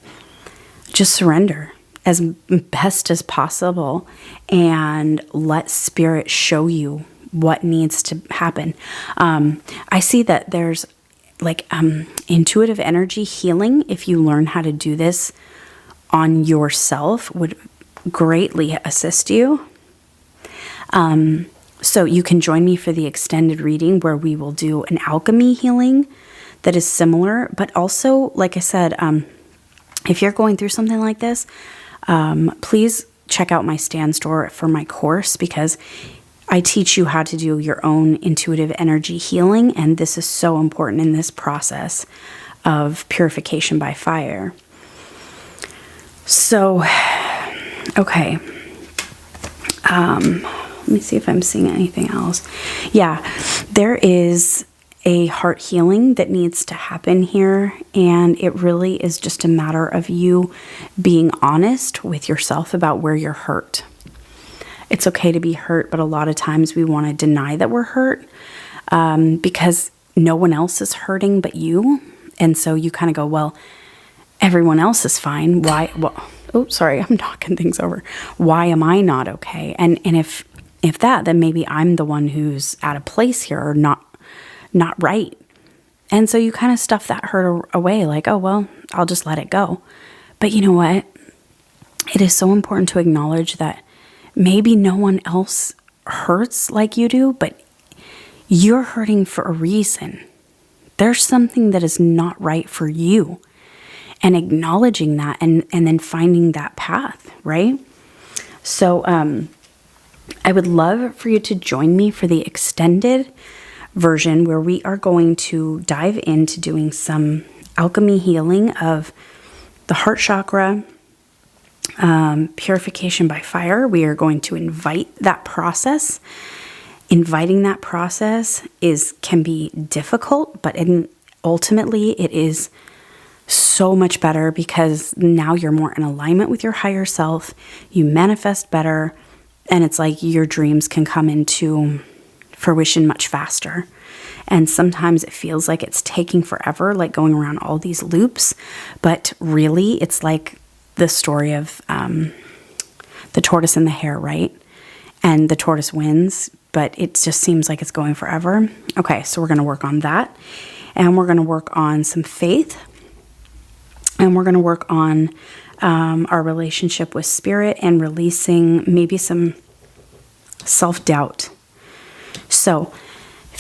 just surrender as best as possible and let spirit show you what needs to happen. I see that there's like intuitive energy healing. If you learn how to do this on yourself, would greatly assist you. So you can join me for the extended reading where we will do an alchemy healing that is similar, but also, like I said, if you're going through something like this, please check out my Stan Store for my course, because I teach you how to do your own intuitive energy healing, and this is so important in this process of purification by fire. So, okay. Let me see if I'm seeing anything else. Yeah, there is a heart healing that needs to happen here, and it really is just a matter of you being honest with yourself about where you're hurt. It's okay to be hurt, but a lot of times we want to deny that we're hurt because no one else is hurting but you, and so you kind of go, well, everyone else is fine. Why? Well, oh, sorry, I'm knocking things over. Why am I not okay? And if that, then maybe I'm the one who's out of place here, or not right. And so you kind of stuff that hurt away, like, oh, well, I'll just let it go. But you know what? It is so important to acknowledge that maybe no one else hurts like you do, but you're hurting for a reason. There's something that is not right for you. And acknowledging that and then finding that path, right? So I would love for you to join me for the extended version where we are going to dive into doing some alchemy healing of the heart chakra, purification by fire. We are going to invite that process. Inviting that process can be difficult, but ultimately it is so much better, because now you're more in alignment with your higher self. You manifest better, and it's like your dreams can come into fruition much faster. And sometimes it feels like it's taking forever, like going around all these loops, but really it's like the story of the tortoise and the hare, right? And the tortoise wins, but it just seems like it's going forever. Okay, so we're going to work on that, and we're going to work on some faith, and we're going to work on our relationship with spirit and releasing maybe some self-doubt. So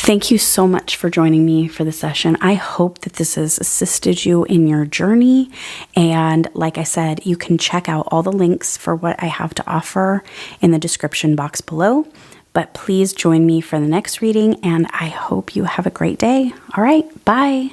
Thank you so much for joining me for the session. I hope that this has assisted you in your journey. And like I said, you can check out all the links for what I have to offer in the description box below. But please join me for the next reading, and I hope you have a great day. All right, bye.